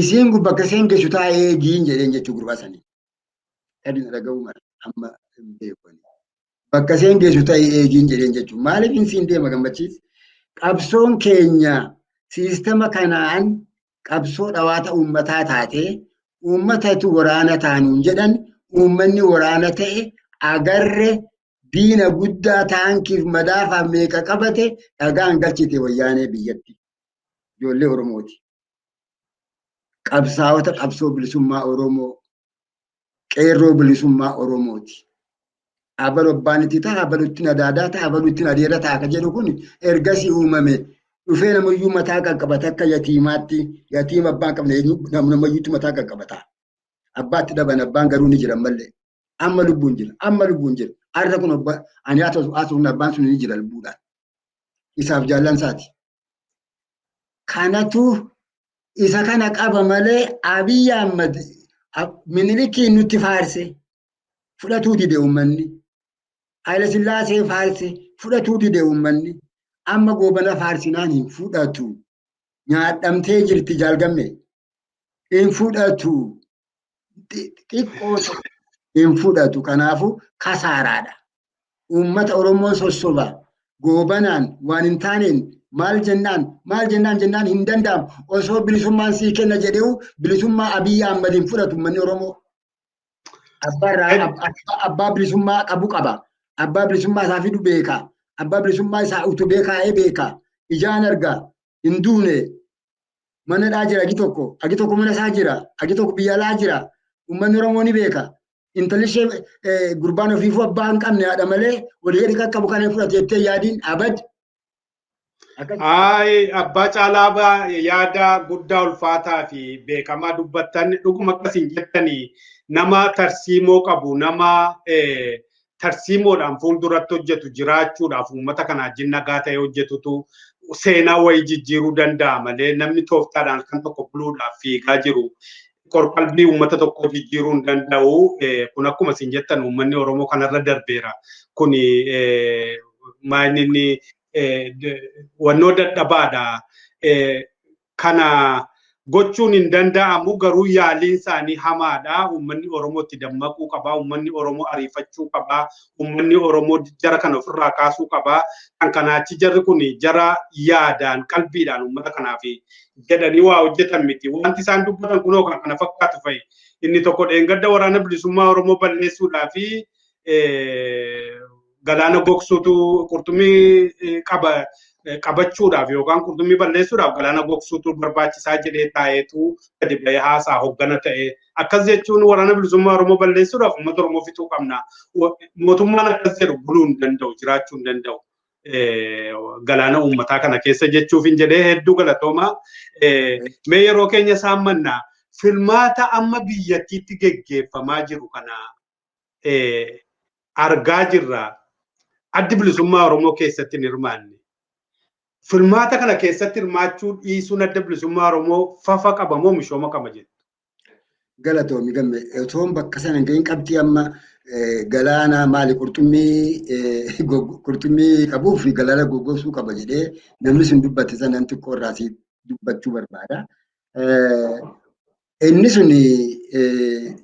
isiin bakka isheen geessu taa'ee eegiin jedheen jechuu gurbaa sanii. Adina dhaga'uu mala amma hin beekon. Bakka isheen geessu taa'ee eegiin jedheen jechuun maaliif hin siin deema gammachiis? Qabsoon keenya siistama kanaan qabsoo dhawaata uummataa taatee uummatatu waraana taanuun jedhan uummanni waraana ta'e agarre diina guddaa taankiif madaafaaf meeqa qabate dhagaan galchite wayyaanee biyyatti. Ijoollee Oromooti. Qabsaa'ota qabsoo bilisummaa Oromoo qeerroo bilisummaa Oromooti. Abaluu abbaan itti ta'a, abaluu ittiin adaadaa ta'a, abaluu ittiin adeera ta'a kan jedhu kun ergasii uumame. Dhufee namayyuu mataa qaqqabata akka yatiimaatti yatiima abbaan qabne namayyuutti mataa qaqqabata. Abbaatti dhaban abbaan garuu ni jira mallee. Amma lubbuun jira. Amma lubbuun jira. Har'a kun ani haasofna abbaan sun ni jira lubbuudhaan. Isaaf jaallan isaati. Kanatu isa kana qaba malee Abiy Ahmad Minilikiin nutti faarse fudhatuu dide uummanni. Haayile Sillaasee faarse fudhatuu dide uummanni. Amma goobana faarsinaan hin fudhatu. Nyaadhamtee jirti jaalgamme. Hin fudhatu. Xiqqoo hin fudhatu. Kanaafuu kasaaraadha. Uummata Oromoo sossoba. Goobanaan waan hin taaneen maal jennaan hin danda'amu. Osoo bilisummaan sii kenna jedheu bilisummaa Abiy Ahmad hin fudhatu uummanni Oromoo. Abbaa bilisummaa qabu qaba. Abbaa bilisummaa isaa fidu beeka. Abbaa bilisummaa isaa utubee kaa'ee beeka. Ijaan argaa hin duune mana dhaa jira agi tokko mana isaa jira, agi tokko biyya alaa jira. Uummanni Oromoo ni beeka. Intalli ishee gurbaan ofiifuu abbaa hin qabne haadha malee walii gadi qaqqabu kana fudhate jettee yaadiin abad. Abbaa Caalaa yaada guddaa ulfaataa fi beekamaa dubbattan dhuguma akkasiin jettanii nama tarsiimoo qabu nama tarsiimoodhaan fuulduratti hojjetu jiraachuudhaaf uummata kana wajjin nagaa ta'ee hojjetutu seenaa wayii jijjiiruu danda'a malee namni tooftaadhaan kan tokko buluudhaaf fiigaa jiru qorqalbii uummata tokkoo jijjiiruu hin danda'u. Kun akkuma isin jettan uummanni Oromoo kanarra darbeera. Kun maalinni wannoo dadhabaadha. Kana gochuun hin danda'amu garuu yaaliin isaanii hamaadha. Uummanni Oromoo itti dammaquu qabaa. Uummanni Oromoo ariifachuu qabaa. Uummanni Oromoo jara kana ofirraa kaasuu qabaa. Kan kanaachi jarri kun jara yaadaan qalbiidhaan uummata kanaaf jedhanii waa hojjetan miti. Wanti isaan dubbatan kunoo kan kana fakkaatu fa'i. Inni tokko dheengadda waraana bilisummaa Oromoo balleessuudhaa fi galaana gogsuutu qurxummii qabachuudhaaf yookaan qurxummii balleessuudhaaf galaana gogsuutu barbaachisaa jedhee taa'eetu gadi ba'ee haasaa hoggana ta'e. Akkas jechuun waraana bilisummaa Oromoo balleessuudhaaf uummata Oromoo fixuu qabna. Mootummaan akkas jedhu buluu hin danda'u, jiraachuu hin danda'u. Galaana uummataa kana keessa jechuuf hin jedhee hedduu galatooma. Mee yeroo keenya saammannaa filmaata amma biyyattiitti geggeeffamaa jiru kana argaa jirra. Addi bilisummaa Oromoo keessatti hin hirmaanne. Filmaata kana keessatti hirmaachuu dhiisuun adda bilisummaa Oromoo fafa qaba moo mishooma qaba jettu? Galatoomi gamme otoon bakka sana hin qabxii amma galaana maali qurxummii qabuu fi galaana goggosuu qaba jedhee namni sun dubbate sana xiqqoo irraa si dubbachuu barbaada. Inni sun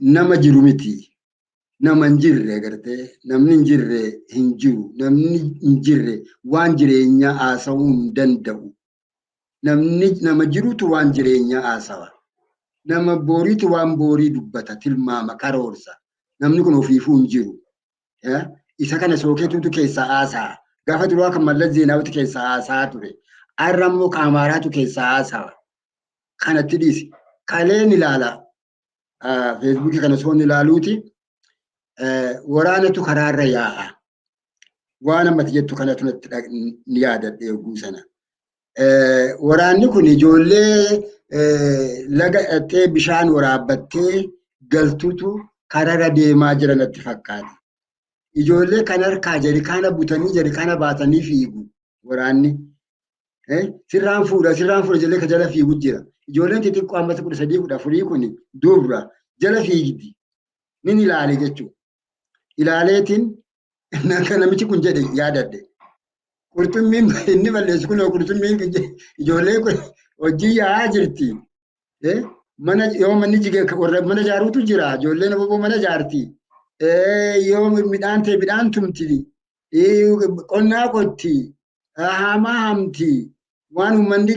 nama jiru miti. Nama hin jirre agartee namni hin jirre hin jiru. Namni hin jirre waan jireenyaa haasa'uu hin danda'u. Nama jirutu waan jireenyaa haasawa. Nama booriitu waan boorii dubbata tilmaama karoorsa. Namni kun ofiifuu hin jiru. Isa kana sooketuutu keessaa haasa'a. Gaafa duraa kan Mallas Zeenaawwitu keessaa haasa'aa ture. Har'a immoo Amaaraatu keessaa haasawa. Kanatti dhiisi. Kaleen ilaala. Feesbuukii kana soon ilaaluuti. Waraanatu karaarra yaa'a. Waan ammati jettu kanatu ni yaadadhe yogguu sana. Waraanni kun ijoollee laga dhattee bishaan waraabbattee galtutu karaarra deemaa jira natti fakkaata. Ijoollee kan harkaa jarikaana butanii jarikaana baatanii fiigu waraanni. Sirraan fuudha ijoollee kan jala fiigu jira. Ijoolleen xixiqqoo amma 13-14 kun dubra jala fiigdi. Nin ilaale jechuudha. Ilaaleetiin namichi kun jedhe yaadadhe. Qurxummiin inni balleessu kun qurxummiin ijoollee kun hojii yaa'aa jirti. Yoo manni jigee mana ijaaruutu jira. Ijoolleen obbo mana ijaarti. Yoo midhaan ta'e midhaan tumti. Qonnaa qotti. Hamaa hamti. Waan uummanni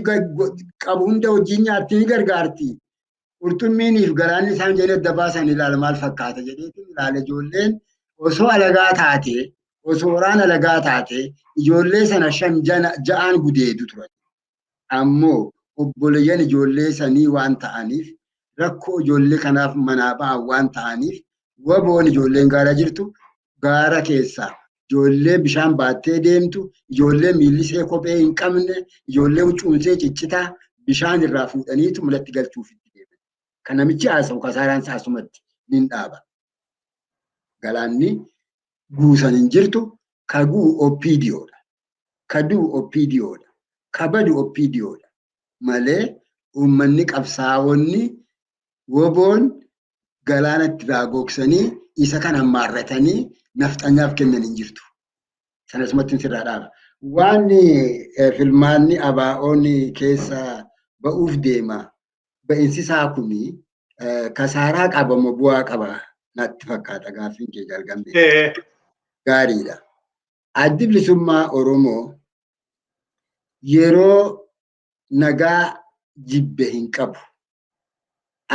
qabu hunda hojii nyaatti ni gargaarti. Qurxummiiniif galaanni isaan jedhee adda baasan ilaala maal fakkaata jedheetiin ilaala ijoolleen osoo alagaa taate osoo waraana alagaa taate ijoollee sana 5-6 gudeedu turan. Ammoo obboleeyyan ijoollee sanii waan ta'aniif rakkoo ijoollee kanaaf manaa ba'an waan ta'aniif waboon ijoolleen gaara jirtu gaara keessaa ijoollee bishaan baattee deemtu ijoollee miillisee kophee hin qabne ijoollee huccuunsee ciccitaa bishaan irraa fuudhaniitu mul'atti galchuuf. Kan namichi haasa'u kasaaraan saasumatti nin dhaaba. Galaanni guusan hin jirtu kaguu OPDOdha. Kaduu OPDOdha. Kabadu OPDOdha. Malee uummanni qabsaa'onni woboon galaana itti raagoksanii isa kan hammaarratanii nafxanyaaf kennan hin jirtu. Sanasumatti sirraa dhaaba. Waan filmaanni ABO'n keessa ba'uuf deema. Ba'insi isaa kuni kasaaraa qaba moo bu'aa qaba natti fakkaata gaaffiin kee jalqabee. Gaariidha. Addi bilisummaa Oromoo yeroo nagaa jibbe hin qabu.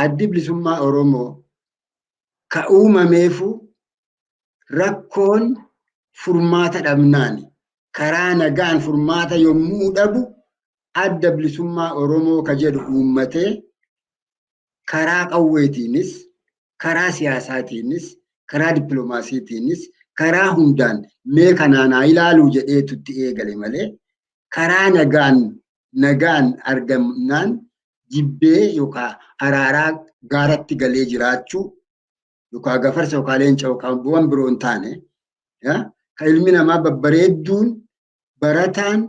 Addi bilisummaa Oromoo ka uumameefu rakkoon furmaata dhabnaani. Karaa nagaan furmaata yommuu dhabu adda bilisummaa Oromoo ka jedhu uummatee karaa qawweetiinis, karaa siyaasaatiinis, karaa dippiloomaasiitiinis, karaa hundaan mee kanaanaa ilaaluu jedheetu itti eegale malee karaa nagaan argamnaan jibbee yookaan araaraa gaaratti galee jiraachuu yookaan gafarsa yookaan leenca yookaan bu'aan biroo hin taane kan ilmi namaa babbareedduun barataan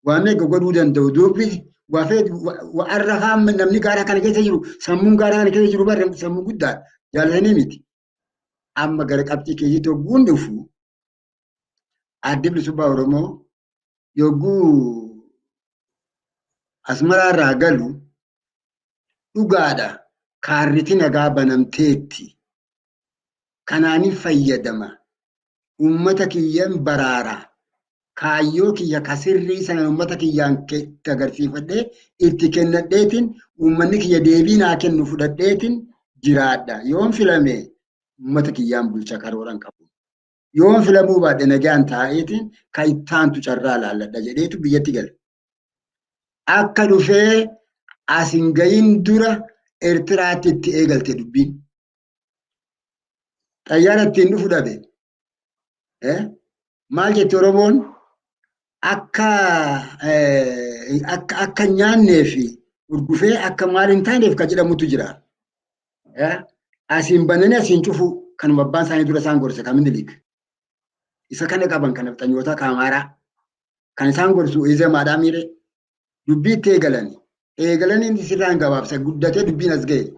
waan meeqa godhuu danda'u dubbi warra namni gaara kana keessa jiru sammuun gaara kana keessa jiru barre sammuu guddaa jaalatanii miti. Amma gara qabxii keessitti yogguun dhufu addi bilisummaa Oromoo yogguu Asmaraa irraa galu dhugaadha. Kaarriti nagaa banamteetti. Kanaaniif fayyadama. Uummata kiyyaan baraara. Kaayyoo kiyya kasirrii sana uummata kiyyaan itti agarsiifadhee itti kennadheetiin uummanni kiyya deebii naa kennu fudhadheetiin jiraadha. Yoon filame uummata kiyyaan bulcha karooran qabu. Yoon filamuu baadhe nagaan taa'eetiin kan ittaantu carraa laalladha jedheetu biyyatti gale. Akka dhufee asin gahin dura Eertiraatti itti eegalte dubbiin. Xayyaara ittiin dhufu dhabe. Maal jetti Oromoon akka nyaannee fi urgufee akka maal hin taaneef kan jedhamutu jira. Asiin bananii asiin cufu kanuma abbaan isaanii dura isaan gorse kan Minilik. Isa kana qaban kan nafxanyoota Amaaraa kan isaan gorsu Izemaadhaa miire dubbii itti eegalanii. Eegalanii sirraan gabaabsa guddatee dubbiin as ga'e.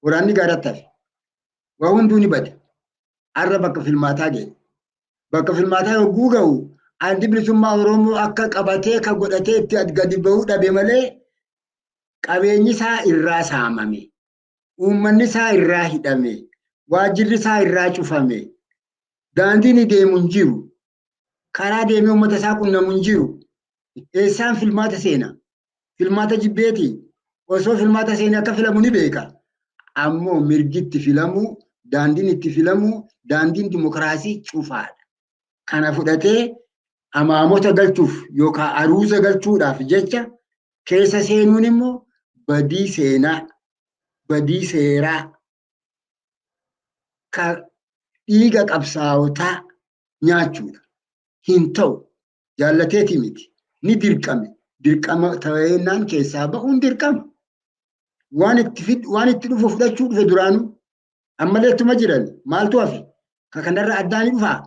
Waraanni gaaratti hafe. Waa hunduu ni bade. Har'a bakka filmaataa ga'e. Bakka filmaataa yogguu ga'u addi bilisummaa Oromoo akka qabatee kan godhatee itti gadi bahuu dhabe malee qabeenyi isaa irraa saamame. Uummanni isaa irraa hidhame. Waajjirri isaa irraa cufame. Daandiin deemu hin jiru. Karaa deemee uummata isaa qunnamu hin jiru. Eessaan filmaata seena? Filmaata jibbeeti. Osoo filmaata seenaa akka filamu ni beeka. Ammoo mirgi itti filamu, daandiin itti filamu, daandiin dimokiraasii cufaadha. Kana fudhatee amaamota galchuuf yookaan aruuza galchuudhaaf jecha keessa seenuun immoo badii seenaa, badii seeraa, ka dhiiga qabsaa'otaa nyaachuudha. Hin ta'u jaallateeti miti. Ni dirqame. Dirqama ta'ennaan keessaa ba'uun dirqama. Waan itti dhufu fudhachuu dhufe duraanuu ammallee ittuma jiran maaltu hafe? Ka kanarra addaan ni dhufaa?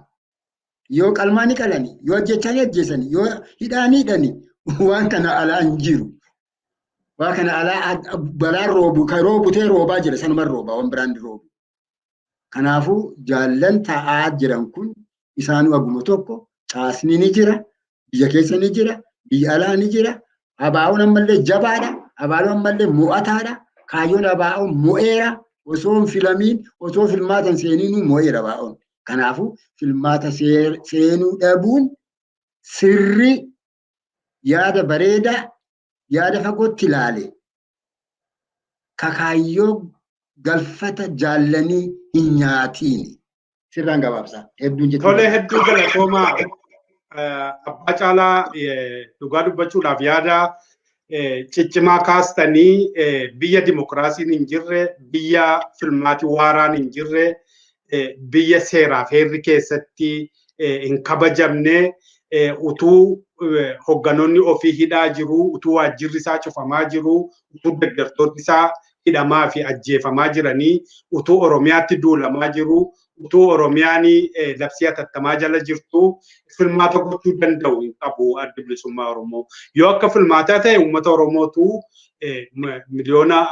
Yoo qalmaa ni qalani, yoo ajjechaa ni ajjeesani, yoo hidhaa ni hidhani waan kana alaa hin jiru. Waan kana alaa balaan roobu kan roobutee roobaa jira sanuman roobaa waan biraan roobu. Kanaafuu jaallan taa'aa jiran kun isaanuu aguma tokko caasni ni jira, biyya keessa ni jira, biyya alaa ni jira. Abaa'oon ammallee jabaadha, abaa'oon ammallee mo'ataadha. Kaayyoon abaa'oon mo'eera osoo hin filamiin, osoo filmaatan seeniinuu mo'eera abaa'oon. Kanaafuu filmaata seenuu dhabuun sirri yaada bareedaa, yaada fagootti ilaale kakaayyoo galfata jaallanii hin nyaatiin. Sirraan gabaabsaa. Hedduun jechuudha. Tolee hedduu galatoomaa abbaa caalaa dhugaa dubbachuudhaaf yaada ciccimaa kaastanii biyya dimokiraasiin hin jirre, biyya filmaati waaraan hin jirre, biyya seeraaf heerri keessatti hin kabajamne utuu hogganoonni ofii hidhaa jiru, utuu waajjirri isaa cufamaa jiru, utuu deeggartoonni isaa hidhamaa fi ajjeefamaa jiranii, utuu Oromiyaatti duulamaa jiru, utuu Oromiyaan labsii hatattamaa jala jirtu filmaata gochuu danda'u hin qabu adda bilisummaa Oromoo. Yoo akka filmaataa ta'e uummata Oromootu miliyoona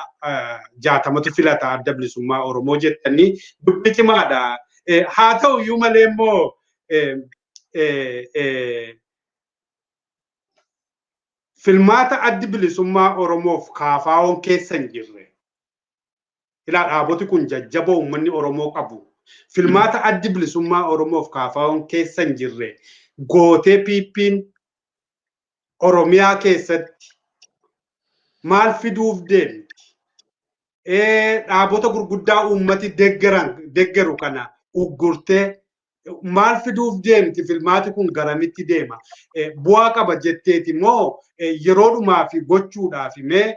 60 filata adda bilisummaa Oromoo jettanii dubbii cimaadha. Haa ta'u iyyuu malee immoo filmaata addi bilisummaa Oromoof kaafaa'oon keessa hin jirre. Ilaa dhaaboti kun jajjaboo uummanni Oromoo qabu. Filmaata addi bilisummaa Oromoof kaafaa'oon keessa hin jirre. Gootee piippiin Oromiyaa keessatti maal fiduuf deemti? Dhaabota gurguddaa uummati deeggaru kana uggurtee maal fiduuf deemti? Filmaati kun garamitti deema? Bu'aa qaba jetteeti moo yeroodhumaa fi gochuudhaaf mee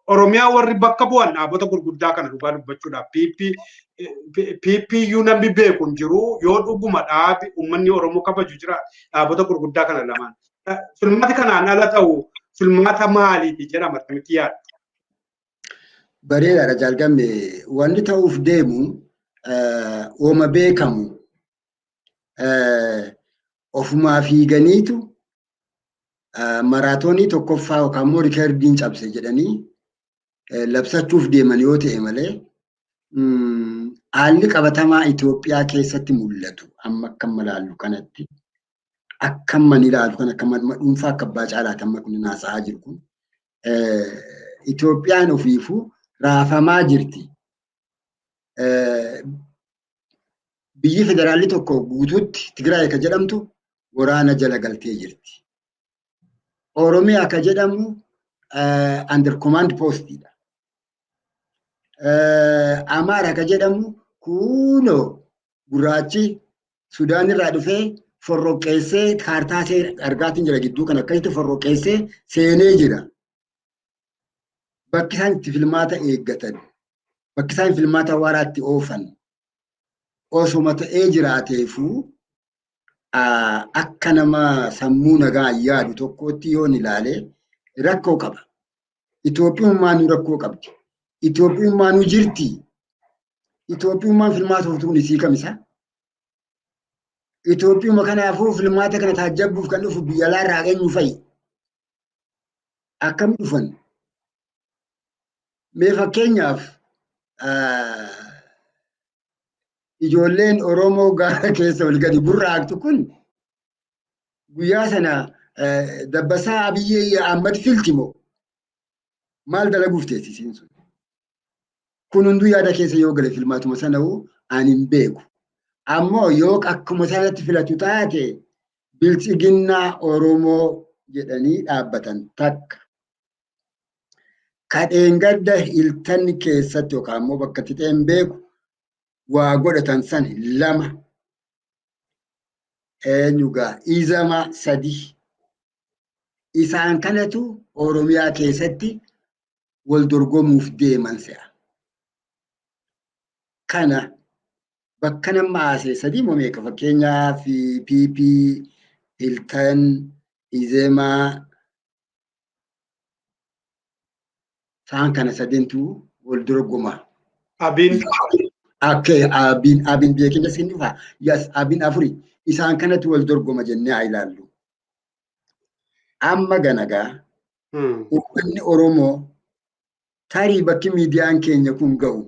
Oromiyaa warri bakka bu'an dhaabota gurguddaa kana dhugaa dubbachuudhaaf PPU namni beeku hin jiru yoo dhuguma dhaabi uummanni Oromoo kabaju jira dhaabota gurguddaa kana lamaan. Filmaati kanaan ala ta'u filmaata maaliiti jedhama akkamitti yaaddu? Bareedaadha jaalgamme wanti ta'uuf deemu ooma beekamu ofumaa fiiganiitu maraatoonii tokkoffaa yookaan immoo riikardiin cabse jedhanii labsachuuf deeman yoo ta'e malee haalli qabatamaa Itoophiyaa keessatti mul'atu amma akkam ilaallu kanatti akkam ilaallu kan akka dhuunfaa akka abbaa caalaatti amma kun haasa'aa jiru kun Itoophiyaan ofiifuu raafamaa jirti. Biyyi federaalli tokko guutuutti Tigraay akka jedhamtu waraana jala galtee jirti. Oromiyaa akka jedhamu under command postidha. Amaara akka jedhamu kunoo gurraachi Sudaan irraa dhufee forroqeessee kaartaa argaatiin jira gidduu kan akkasitti forroqeessee seenee jira. Bakki isaan itti filmaata eeggatan, bakki isaan filmaata waraatti oofan osuma ta'ee jiraateefuu akka nama sammuu nagaa yaadu tokkotti yoon ilaale rakkoo qaba. Itoophiyummaanuu rakkoo qabdi. Itoophiyummaanuu jirti. Itoophiyummaan filmaata ooftuun isii kamisa? Itoophiyuma kanaafuu filmaata kana taajjabbuuf kan dhufu biyya alaarraa eenyu fa'i? Akkam dhufan? Mee fakkeenyaaf ijoolleen Oromoo gaara keessa ol gadi burraaqtu kun guyyaa sana Dabbasaa Abiyyee Ahmad filtimo maal dalaguuf teessisiin sun? Kun hunduu yaada keessa yoo gale filmaatuma sana'uu ani hin beeku. Ammoo yoo akkuma sanatti filatu taate bilchiginnaa Oromoo jedhanii dhaabbatan takka. Kadheen gadda iltanni keessatti yookaan immoo bakka itti ta'een beeku waa godhatan san lama. Eenyugaa izama sadi. Isaan kanatu Oromiyaa keessatti wal dorgomuuf deeman se'a. Kana bakka nama asee sadii moo meeqa fakkeenyaaf PP, Hiltan, Izemaa isaan kana sadeentu wal dorgoma. Abin Abin beekenya siin dhufa. Yes, abin afuri. Isaan kanatu wal dorgoma jennee haa ilaallu. Amma ganagaa uummanni Oromoo tarii bakki miidiyaan keenya kun ga'u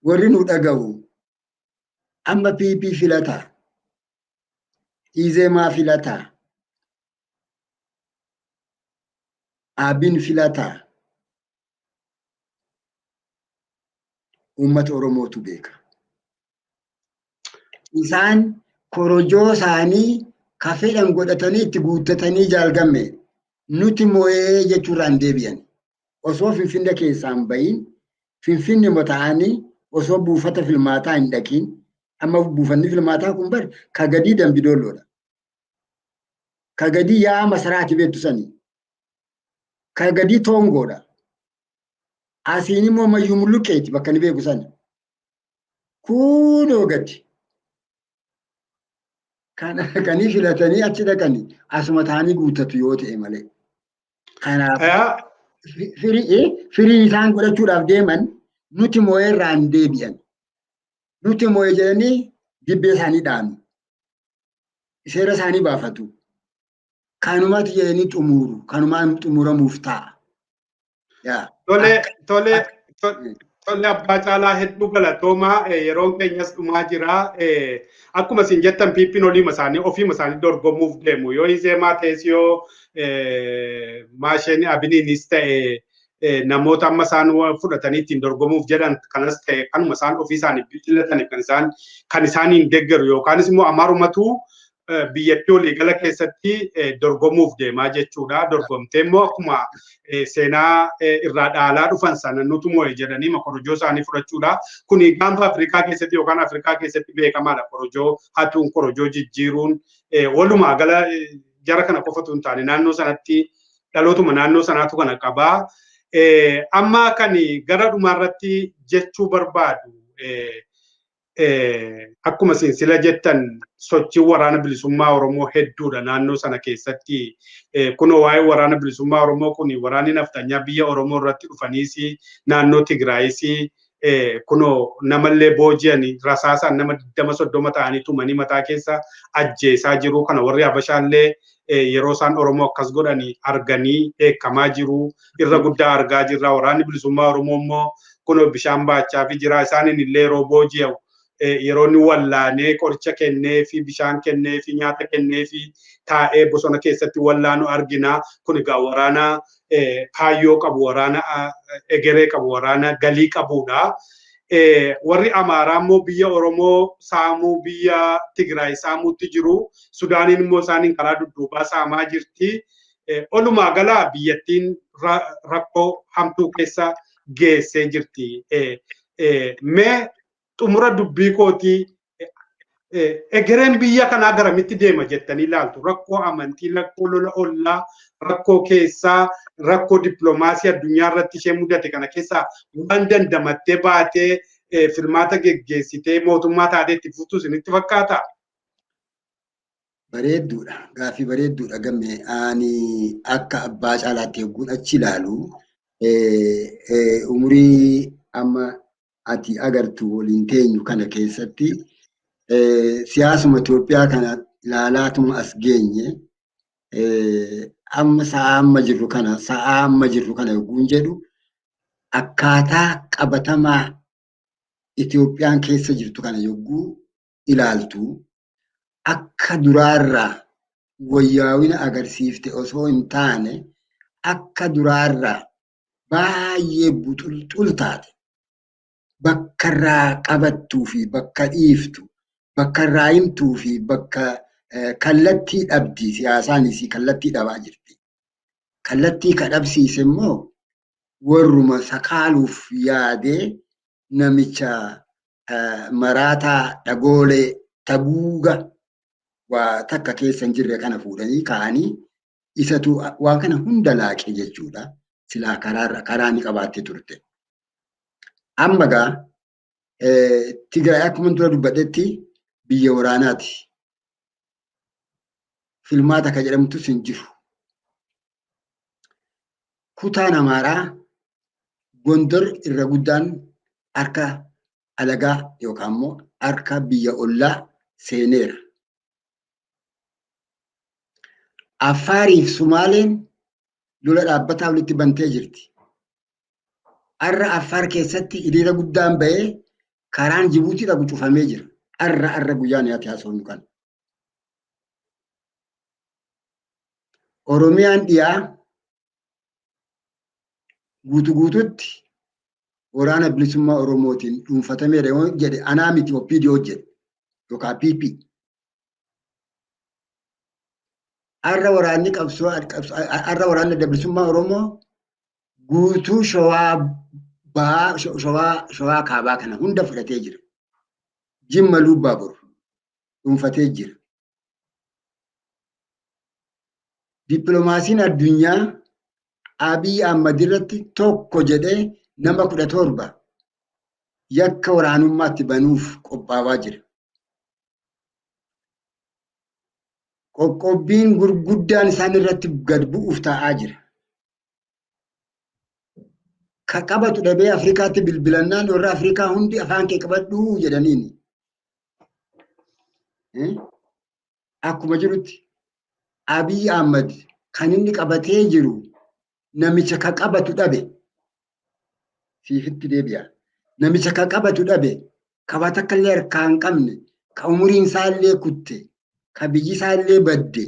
warri nu dhaga'u amma PP filataa, Izemaa filataa, Abin filataa, uummata Oromootu beeka. Isaan korojoo isaanii kafeedhaan godhatanii itti guuttatanii jaalgamme nuti moo'ee jechuudhaan deebi'an. Osoo Finfinnee keessaan bahin, Finfinnee ta'anii osoo buufata filmaataa hin dhaqiin, amma buufanni filmaataa kun bar ka gadii Dambidoolloodha. Ka gadii yaa masaraati beektu sanii. Ka gadii Toongoodha. Asiin immoo Mayyuu Mulluqqeeti bakka ni beeku sana. Kunoo gadi. Kanii filatanii achi dhaqanii asuma ta'anii guuttatu yoo ta'e malee. Kanaaf firii isaan godhachuudhaaf deeman nuti moo'ee irraan deebi'an. Nuti moo'ee jedhanii dibbee isaanii dhaanu. Seera isaanii baafatu. Kanumatti jedhanii xumuru. Kanumaan xumuramuuf ta'a. Tole abbaa caalaa hedduu galatoomaa yeroon keenyas dhumaa jira. Akkuma isin jettan piippiin ofiima isaanii dorgomuuf deemu. Yoo Izemaa ta'es yoo maasheenii Abiniinis ta'e namoota amma isaan fudhatanii ittiin dorgomuuf jedhan kanas ta'e kanuma isaan ofii isaanii filatanii kan isaaniin deeggaru yookaanis immoo amaarumatu biyyattii waliigala keessatti dorgomuuf deemaa jechuudha. Dorgomtee immoo akkuma seenaa irraa dhaalaa dhufan sana nutu moo'e jedhanii korojoo isaanii fudhachuudha. Kuni gaanfa Afrikaa keessatti yookaan Afrikaa keessatti beekamaadha. Korojoo hatuun korojoo jijjiiruun walumaa gala jara kana qofatu hin taane naannoo sanatti dhalootuma naannoo sanaatu kana qabaa. Amma kan gara dhumaarratti jechuu barbaadu akkuma sila jettan sochii waraana bilisummaa Oromoo hedduudha naannoo sana keessatti. Kunoo waa'ee waraana bilisummaa Oromoo kun waraanni naftanyaa biyya Oromoo irratti dhufaniis naannoo Tigraayis kunoo namallee booji'anii rasaasaan nama 20-30 ta'anii tumanii mataa keessa ajjeesaa jiru. Kana warri Habashaallee yeroo isaan Oromoo akkas godhanii arganii eekamaa jiru. Irra guddaa argaa jirra. Waraanni bilisummaa Oromoo immoo kunoo bishaan baachaa fi jira. Isaaniin illee yeroo booji'u yeroo inni wallaanee qoricha kennee fi bishaan kennee fi nyaata kennee fi taa'ee bosona keessatti wallaanu argina. Kun egaa waraana kaayyoo qabu, waraana egeree qabu, waraana galii qabudha. Warri Amaaraa immoo biyya Oromoo saamuu, biyya Tigraay saamuutti jiru. Sudaaniin immoo isaaniin karaa dudduubaa saamaa jirti. Olumaa galaa biyyattiin rakkoo hamtuu keessa geessee jirti. Mee xumura dubbii kootii egereen biyya kanaa garamitti deema jettanii ilaaltu? Rakkoo amantii, rakkoo lola ollaa, rakkoo keessaa, rakkoo dippiloomaasii addunyaa irratti ishee mudate kana keessaa waan dandamattee baatee filmaata geggeessitee mootummaa taateetti fuftu isinitti fakkaata? Bareedduudha. Gaaffii bareedduudha gamme. Ani akka abbaa caalaatti eegguun achi ilaalu umurii amma ati agartu waliin teenyu kana keessatti siyaasuma Itoophiyaa kana ilaalaatuma as geenye amma sa'a amma jirru kana eegguun jedhu akkaataa qabatamaa Itoophiyaan keessa jirtu kana yogguu ilaaltu akka duraarraa wayyaawina agarsiifte osoo hin taane akka duraarraa baay'ee buxulxul taate bakka irraa qabattuu fi bakka dhiiftu, bakka irraa himtuu fi bakka kallattii dhabdi. Siyaasaanis kallattii dhabaa jirti. Kallattii ka dhabsiise immoo warruma sakaaluuf yaadee namicha maraataa dhagoolee taguuga waa takka keessa hin jirre kana fuudhanii ka'anii isatu waan kana hunda laaqe jechuudha. Silaa karaa ni qabaattee turte. Amma gaa Tigraay akkuma dura dubbadhetti biyya waraanaati. Filmaata akka jedhamtus hin jiru. Kutaan Amaaraa Gondor irra guddaan harka alagaa yookaan immoo harka biyya ollaa seeneera. Affaariif Sumaaleen lola dhaabbataa walitti bantee jirti. Har'a Affaar keessatti hiriira guddaan ba'ee karaan Jibuutii dhaqu cufamee jira. Har'a guyyaan yaati haasofnu kana. Oromiyaan dhiyaa guutuutti waraana bilisummaa Oromootiin dhuunfatameera yoo jedhe anaa miti OPDO jedhe yookaan PP. Har'a waraanni har'a waraanni bilisummaa Oromoo guutuu shawaa kaabaa kana hunda fudhatee jira. Jimma Lubbaa boru dhuunfatee jira. Dippiloomaasiin addunyaa Abiy Ahmad irratti tokko jedhee nama 17 yakka waraanummaatti banuuf qophaa'aa jira. Qoqqobbiin gurguddaan isaan irratti gad bu'uuf taa'aa jira. Ka qabatu dhabee Afrikaatti bilbilannaan warra Afrikaa hundi afaan kee qabadhu jedhaniini. Akkuma jirutti Abiy Ahmad kan inni qabatee jiru namicha ka qabatu dhabe. Siifitti deebi'a. Namicha ka qabatu dhabe ka takka illee harkaa hin qabne ka umuriin isaallee kutte ka biyyi isaallee badde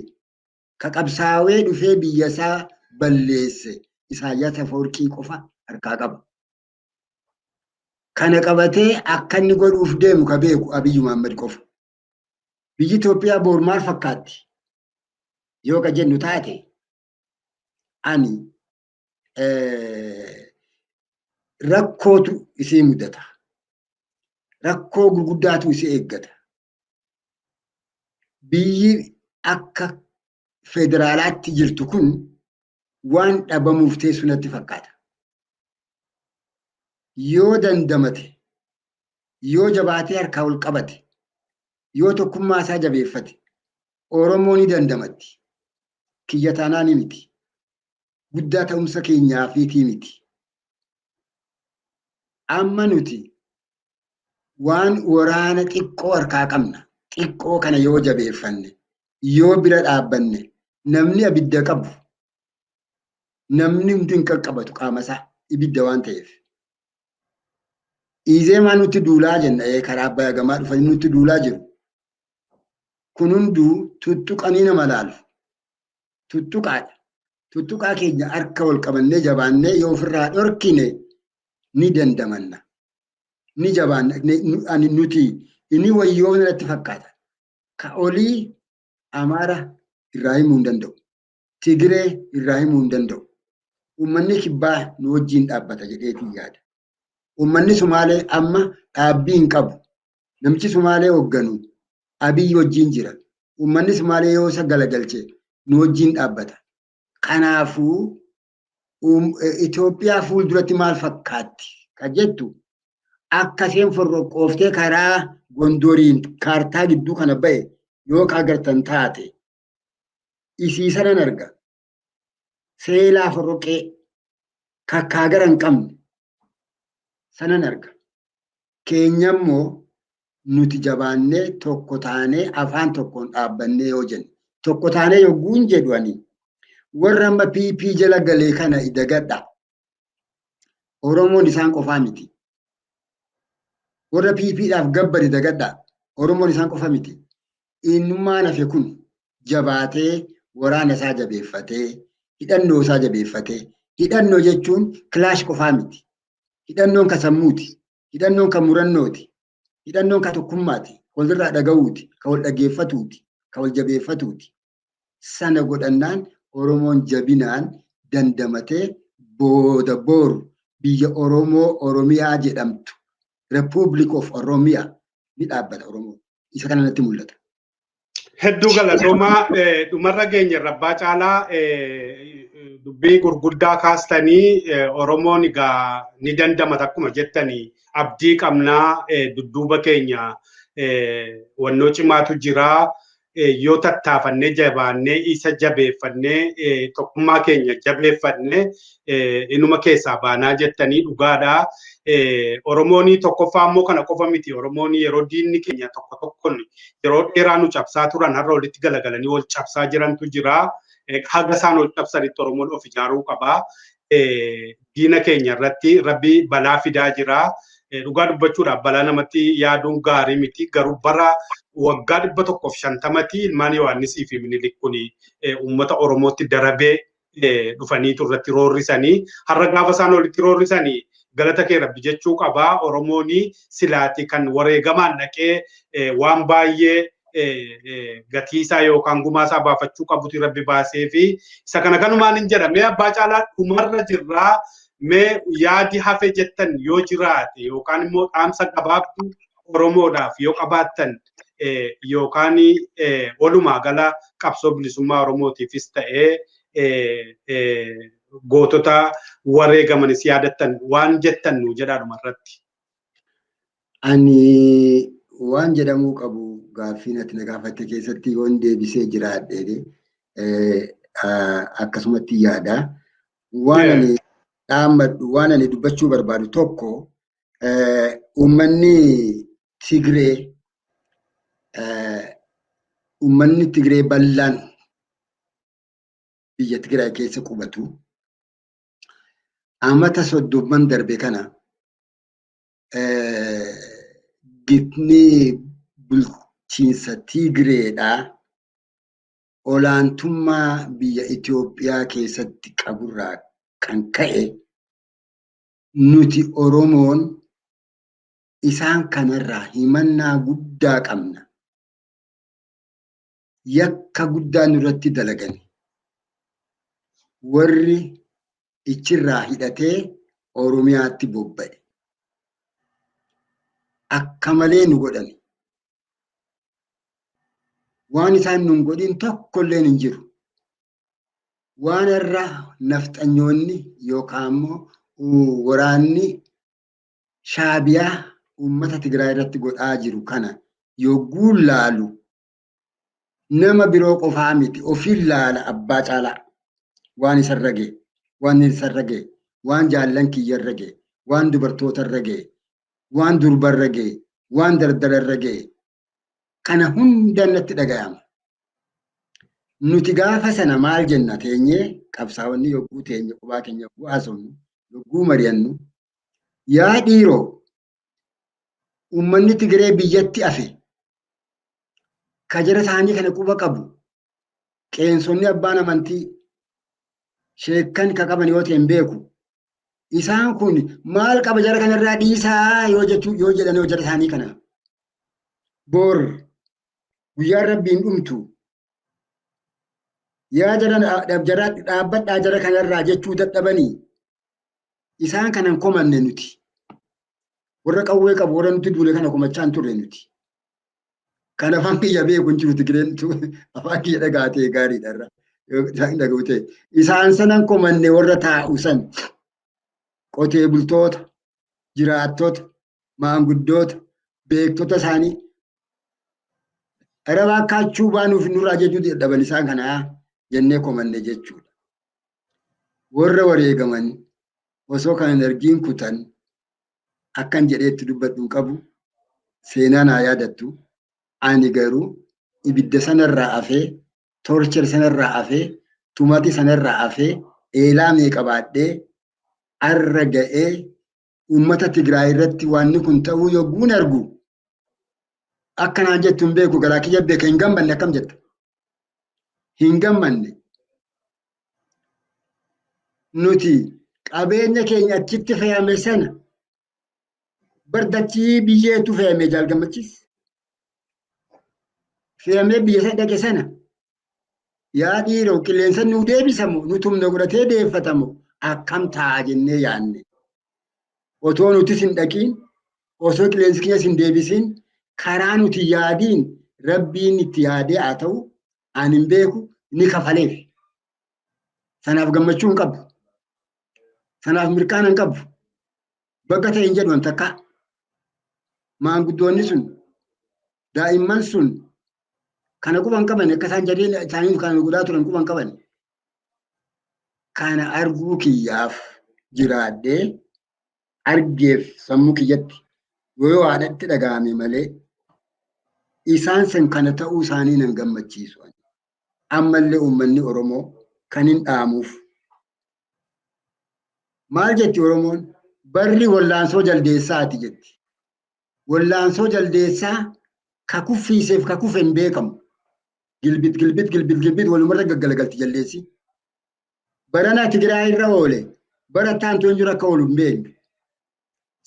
ka qabsaawee dhufee biyya isaa balleesse Isaayyaas Afeworqii qofa harkaa qaba. Kana qabatee akka inni godhuuf deemu ka beeku Abiy Ahmad qofa. Biyyi Itoophiyaa boor maal fakkaatti? Yoo ka jennu taate ani rakkootu isii mudata. Rakkoo gurguddaatu isii eeggata. Biyyi akka federaalaatti jirtu kun waan dhabamuuf teessu natti fakkaata. Yoo dandamate, yoo jabaatee harkaa ol qabate, yoo tokkummaa isaa jabeeffate, Oromoo ni dandamatti. Kiyya taanaa ni miti. Guddaa ta'umsa keenyaa fiitii miti. Amma nuti waan waraana xiqqoo harkaa qabna. Xiqqoo kana yoo jabeeffanne, yoo bira dhaabbanne, namni abidda qabu, namni hundi hin qaqqabatu qaama isaa ibidda waan ta'eef. Izeemaa nutti duulaa jenna karaa Abbayyaa gamaa dhufanii nutti duulaa jiru. Kun hunduu tuttuqanii nama laalu. Tuttuqaadha. Tuttuqaa keenya harka wal qabannee jabaannee yoo ofirraa dhorkine ni dandamanna. Ni jabaanna. Ani nuti inni wayyoo irratti fakkaata. Ka olii Amaara irraa himuu hin danda'u. Tigiree irraa himuu hin danda'u. Uummanni kibbaa nu wajjin dhaabbata jedheetiin yaada. Uummanni Sumaalee amma dhaabbii hin qabu. Namichi Sumaalee hoogganu Abiyyi wajjin jira. Uummanni Sumaalee yoo isa galagalche nu wajjin dhaabbata. Kanaafuu Itoophiyaa fuulduratti maal fakkaatti ka jettu akkaseen forroqooftee karaa Gondoriin kaartaa gidduu kana ba'e yoo agartan taate isii sanan arga. Seelaa forroqee kakkaagara hin qabne sanan arga. Keenya immoo nuti jabaannee tokko taanee afaan tokkoon dhaabbannee yoo jenne tokko taanee yogguun jedhanii warra amma PP jala galee kana idagadha. Oromoon isaan qofaa miti. Warra PPdhaaf gabbari idagadha. Oromoon isaan qofa miti. Innummaan hafe kun jabaatee waraana isaa jabeeffatee hidhannoo isaa jabeeffatee hidhannoo jechuun kilaash qofaa miti. Hidhannoon ka sammuuti. Hidhannoon ka murannooti. Hidhannoon ka tokkummaati. Walirraa dhaga'uuti. Ka wal dhageeffatuuti. Ka wal jabeeffatuuti. Sana godhannaan Oromoon jabinaan dandamatee booda boru biyya Oromiyaa jedhamtu Republic of Oromiyaa ni dhaabbata Oromoo. Isa kana natti mul'ata. Hedduu galatoomaa dhumarra geenya rabbaa caalaa dubbii gurguddaa kaastanii Oromoon egaa ni dandamata akkuma jettanii abdii qabnaa dudduuba keenya wannoo cimaatu jiraa. Yoo tattaafannee jabaannee isa jabeeffannee tokkummaa keenya jabeeffannee inuma keessaa baanaa jettanii dhugaadhaa. Oromoon tokkoffaa immoo kana qofa miti. Oromoon yeroo diinni keenya tokko tokkoon yeroo dheeraa nu cabsaa turan har'a walitti galagalanii wal cabsaa jirantu jira. Haga isaan wal cabsanitti Oromoon of ijaaruu qabaa. Diina keenya irratti Rabbi balaa fidaa jira. Dhugaa dubbachuudhaaf balaa namatti yaaduun gaarii miti. Garuu bara waggaa 150 ilmaan Yohaannisii fi Minilik kun uummata Oromootti darabee dhufanii turratti roorrisanii har'a gaafa isaan walitti roorrisanii galata kee Rabbi jechuu qabaa. Oromoon silaati kan wareegamaan dhaqee waan baay'ee gatii isaa yookaan gumaa isaa baafachuu qabutu Rabbi baasee fi isa kana kanumaan hin jedhamee abbaa caalaa dhumarra jirraa. Mee yaadi hafe jettan yoo jiraate yookaan immoo dhaamsa gabaabduu Oromoodhaaf yoo qabaattan yookaan walumaa gala qabsoo bilisummaa Oromootiifis ta'ee gootota wareegamanis yaadattan waan jettan nu jedhaadhuma irratti. Ani waan jedhamuu qabu gaaffii ati na gaafatte keessatti yoo deebisee jiraadhe akkasumatti yaada. Waan ani dubbachuu barbaadu tokko uummanni Tigree bal'aan biyya Tigraay keessa qubatu amata 30 darbe kana gitni bulchiinsa Tigreedhaa olaantummaa biyya Itoophiyaa keessatti qaburraa kan ka'e nuti Oromoon isaan kanarraa himannaa guddaa qabna. Yakka guddaa nurratti dalagani. Warri ichirraa hidhatee Oromiyaatti bobba'e. Akka malee nu godhani. Waan isaan nun godhin tokkolleen hin jiru. Waan irra nafxanyoonni yookaan immoo waraanni Shaabiyaa uummata Tigraay irratti godhaa jiru kana yogguu laalu nama biroo qofaa miti ofiin laala abbaa caalaa waan isarra ga'e waan isarra ga'e waan jaallan kiyyarra ga'e waan dubartootarra ga'e waan durbarra ga'e waan dardararra ga'e kana hunda natti dhaga'ama. Nuti gaafa sana maal jenna teenyee qabsaa'onni yogguu teenye qubaa keenya yogguu haasofnu yogguu mari'annu yaa dhiiroo uummanni Tigiree biyyatti hafe ka jara isaanii kana quba qabu qeensonni abbaan amantii sheekkan ka qaban yoo ta'e beeku isaan kun maal qaba jara kanarraa dhiisaa yoo jedhan yoo jara isaanii kana bor guyyaan rabbiin dhumtu yaa jara dhaabbadhaa jara kanarraa jechuu dadhabanii isaan kanan komanne nuti warra qawwee qabu warra nuti duule kana komachaan turre nuti kan afaan kiyya beeku hin jiru Tigireentu afaan kiyya dhagaatee gaariidha irra isaan dhaga'ute isaan sanan komanne warra taa'u san qotee bultoota jiraattota maanguddoota beektota isaanii araba akkaachuu baanuuf nurraa jechuu dadhaban isaan kanaa jennee komanne jechuudha warra wareegaman osoo kan argiin kutan akkan jedheetti dubbadhu qabu seenaa naa yaadattu ani garuu ibidda sanarraa hafee torcher sanarraa hafee tumati sanarraa hafee eelaa meeqa baadhee arra ga'ee uummata Tigraay irratti waanni kun ta'uu yogguun argu akkanaan jettuun beeku garaa kiyya beeka hin gammanne akkam jetta hin gammanne nuti qabeenya keenya achitti fe'ame sana bardachii biyyeetu fe'ame jaalgammachiis fe'amee biyya sana dhaqe sana yaa dhiiroo qilleensa nuu deebisamu nutumna godhatee deeffatamu akkam ta'a jennee yaanne otoo nutis hin dhaqiin osoo qilleensi keenyas hin deebisin karaa nuti yaadiin rabbiin itti yaadee haa ta'u ani hin beeku ni kafaleef sanaaf gammachuu hin qabu sanaaf mirkaana hin qabu bakka ta'e hin jedhu takka maanguddoonni sun daa'imman sun kana quban qaban akka isaan jedhee isaaniif kana godhaa turan quban qaban kana arguu kiyyaaf jiraadhee argeef sammuu kiyyatti yoo haadhatti dhaga'ame malee isaan san kana ta'uu isaanii nan gammachiisu ammallee uummanni Oromoo kan hin dhaamuuf maal jetti Oromoon barri wallaansoo jaldeessaati jetti wallaansoo jaldeessaa ka kuffiiseef ka kufe hin beekamu gilbit walumarra gaggalagalti jaldeessi baranaa Tigraay irra oole bara taantoon jiru akka oolu hin beeknu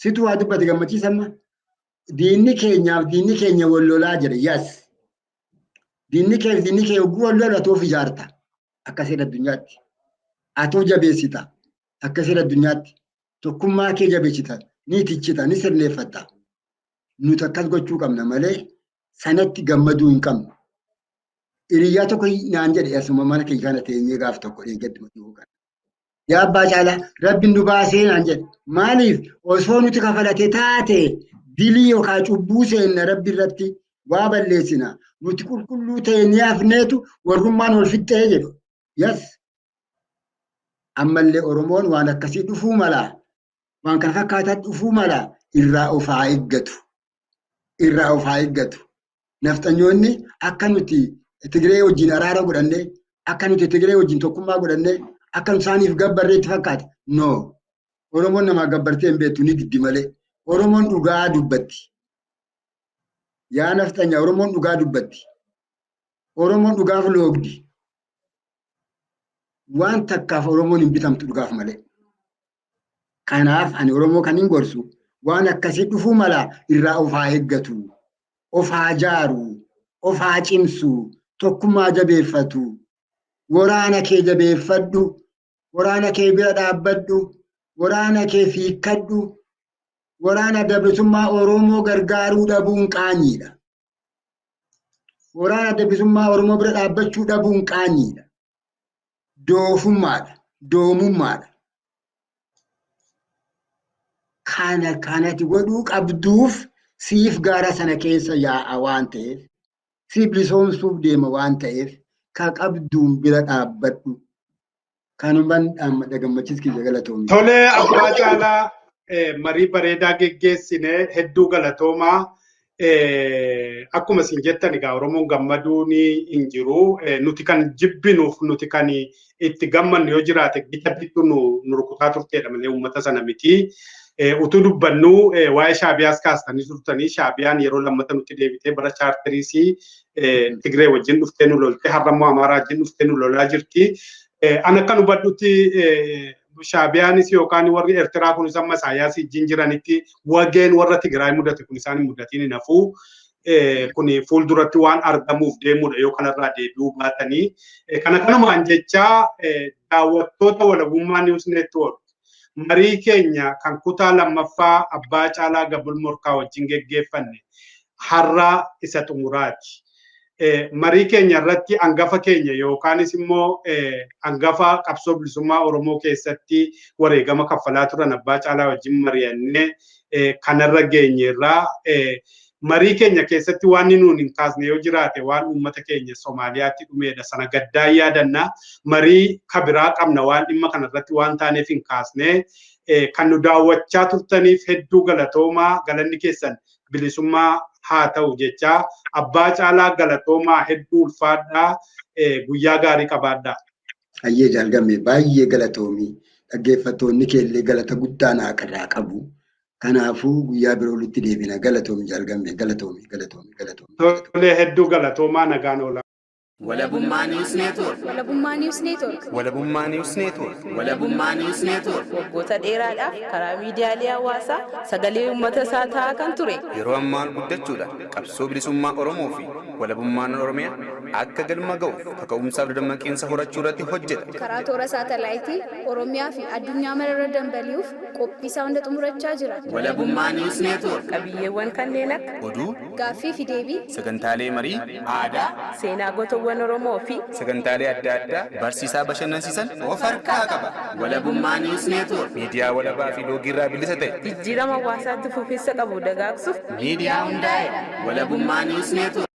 situ waa dubbate gammachiisamma diinni keenya wallolaa jedhe yas diinni kee ogguu wallolu atoof ijaarta akka seera addunyaatti atoo jabeessita akka seera addunyaatti tokkummaa kee jabeessita ni tichita ni sirneeffatta nuti akkas gochuu qabna malee sanatti gammaduu hin qabnu hiriyaa tokko naan jedhe asuma mana kee kana teenyee gaaf tokko eeggaddi maduu kana yaa abbaa caalaa rabbiin nu baasee naan jedhe maaliif osoo nuti kafalate taate dilii yookaan cubbuu seenna rabbi irratti waa balleessina nuti qulqulluu ta'e ni hafneetu warrummaan wal fixxee jedhu yas ammallee Oromoon waan akkasii dhufuu mala waan kana fakkaataa dhufuu mala irraa of haa eeggatu nafxanyoonni akka nuti Tigiree wajjin araara godhanne akka nuti Tigiree wajjin tokkummaa godhanne akka isaaniif gabbarree itti fakkaata no Oromoon namaa gabbartee hin beektu ni diddi malee Oromoon dhugaa dubbatti yaa nafxanya Oromoon dhugaa dubbatti Oromoon dhugaaf loogdi waan takkaaf Oromoon hin bitamtu dhugaaf malee kanaaf ani Oromoo kan hin gorsu waan akkasii dhufuu mala irraa of haa eeggatu of haa jaaru of haa cimsu tokkummaa jabeeffatu waraana kee jabeeffadhu waraana kee bira dhaabbadhu waraana kee fiikkadhu waraana dabrisummaa Oromoo gargaaruu dhabuun qaanyiidha waraana dabrisummaa Oromoo bira dhaabbachuu dhabuun qaanyiidha doofummaadha doomummaadha kanatti godhuu qabduuf siif gaara sana keessa yaa'a waan ta'eef siif bilisoomsuuf deema waan ta'eef ka qabduun bira dhaabbadhu kanumaan dhaammata gammachiis kiyya galatoomi. Tolee abbaa caalaa marii bareedaa geggeessine hedduu galatoomaa akkuma isin jettan egaa Oromoon gammaduun hin jiru nuti kan jibbinuuf nuti kan itti gammannu yoo jiraate gita bittu nu rukutaa turteedha malee uummata sana miti. utuu dubbannu waa'ee shaabiyaas kaastanii turtanii shaabiyaan yeroo lammata nutti deebitee bara chaartariisii Tigree wajjin dhuftee nu lolte har'ammoo Amaaraa wajjin dhuftee nu lolaa jirti. Ana kan hubadhutti shaabiyaanis yookaan warri Eertiraa kun isaan Masaayaas wajjin jiranitti wageen warra Tigraay mudate kun isaan mudatiin hin hafuu. Kun fuulduratti waan argamuuf deemudha yoo kanarraa deebi'uu baatanii. Kana kanumaan jecha daawwattoota walabummaa News Network marii keenya kan kutaa lammaffaa Abbaa Caalaa Gabul Morkaa wajjin geggeeffanne har'a isa xumuraati. Marii keenya irratti hangafa keenya yookaanis immoo hangafa qabsoo bilisummaa Oromoo keessatti wareegama kaffalaa turan Abbaa Caalaa wajjin mari'annee kanarra geenyeerraa marii keenya keessatti waan nuun hin kaasne yoo jiraate waan uummata keenya Somaaliyaatti dhumeedha sana gaddaa yaadanna marii kabiraa qabna waan dhimma kanarratti waan taaneef hin kaasne kan nu daawwachaa turtaniif hedduu galatoomaa galanni keessan bilisummaa haa ta'u jecha Abbaa Caalaa galatoomaa hedduu ulfaadhaa guyyaa gaarii qabaadhaa. Ayyee jaalgame baay'ee galatoomii dhaggeeffattoonni keellee galata guddaa naa qabu. Kanaafuu guyyaa biroo walitti deebina galatoomi jaalgame galatoomi. Tolee hedduu galatoomaa nagaan oola. Walabummaa News Network. Walabummaa News Network. Walabummaa News Network. Walabummaa News Network. Waggoota dheeraadhaaf karaa miidiyaalee hawaasaa sagalee uummata isaa ta'aa kan ture. Yeroo ammaa guddachuudhaan qabsoo bilisummaa Oromoo fi walabummaan Oromiyaa akka galma ga'uuf kaka'umsaaf dammaqinsa horachuu irratti hojjeta. Karaa toora saatalaayitii Oromiyaa fi addunyaa mararra dambali'uuf qophii isaa hunda xumurachaa jira. Walabummaa News Network. Qabiyyeewwan kanneen akka Oduu, Gaaffii fi deebii, sagantaalee marii, Aadaa. seenaa gootawwan Oromoo fi sagantaalee adda addaa barsiisaa bashannansiisan of harkaa qaba. Walabummaa News Network. Miidiyaa walabaa fi loogirraa bilisa ta'e. jijjiirama hawaasaatti fufiinsa qabu dagaagsuuf Miidiyaa hundaa'e. Walabummaa News Network.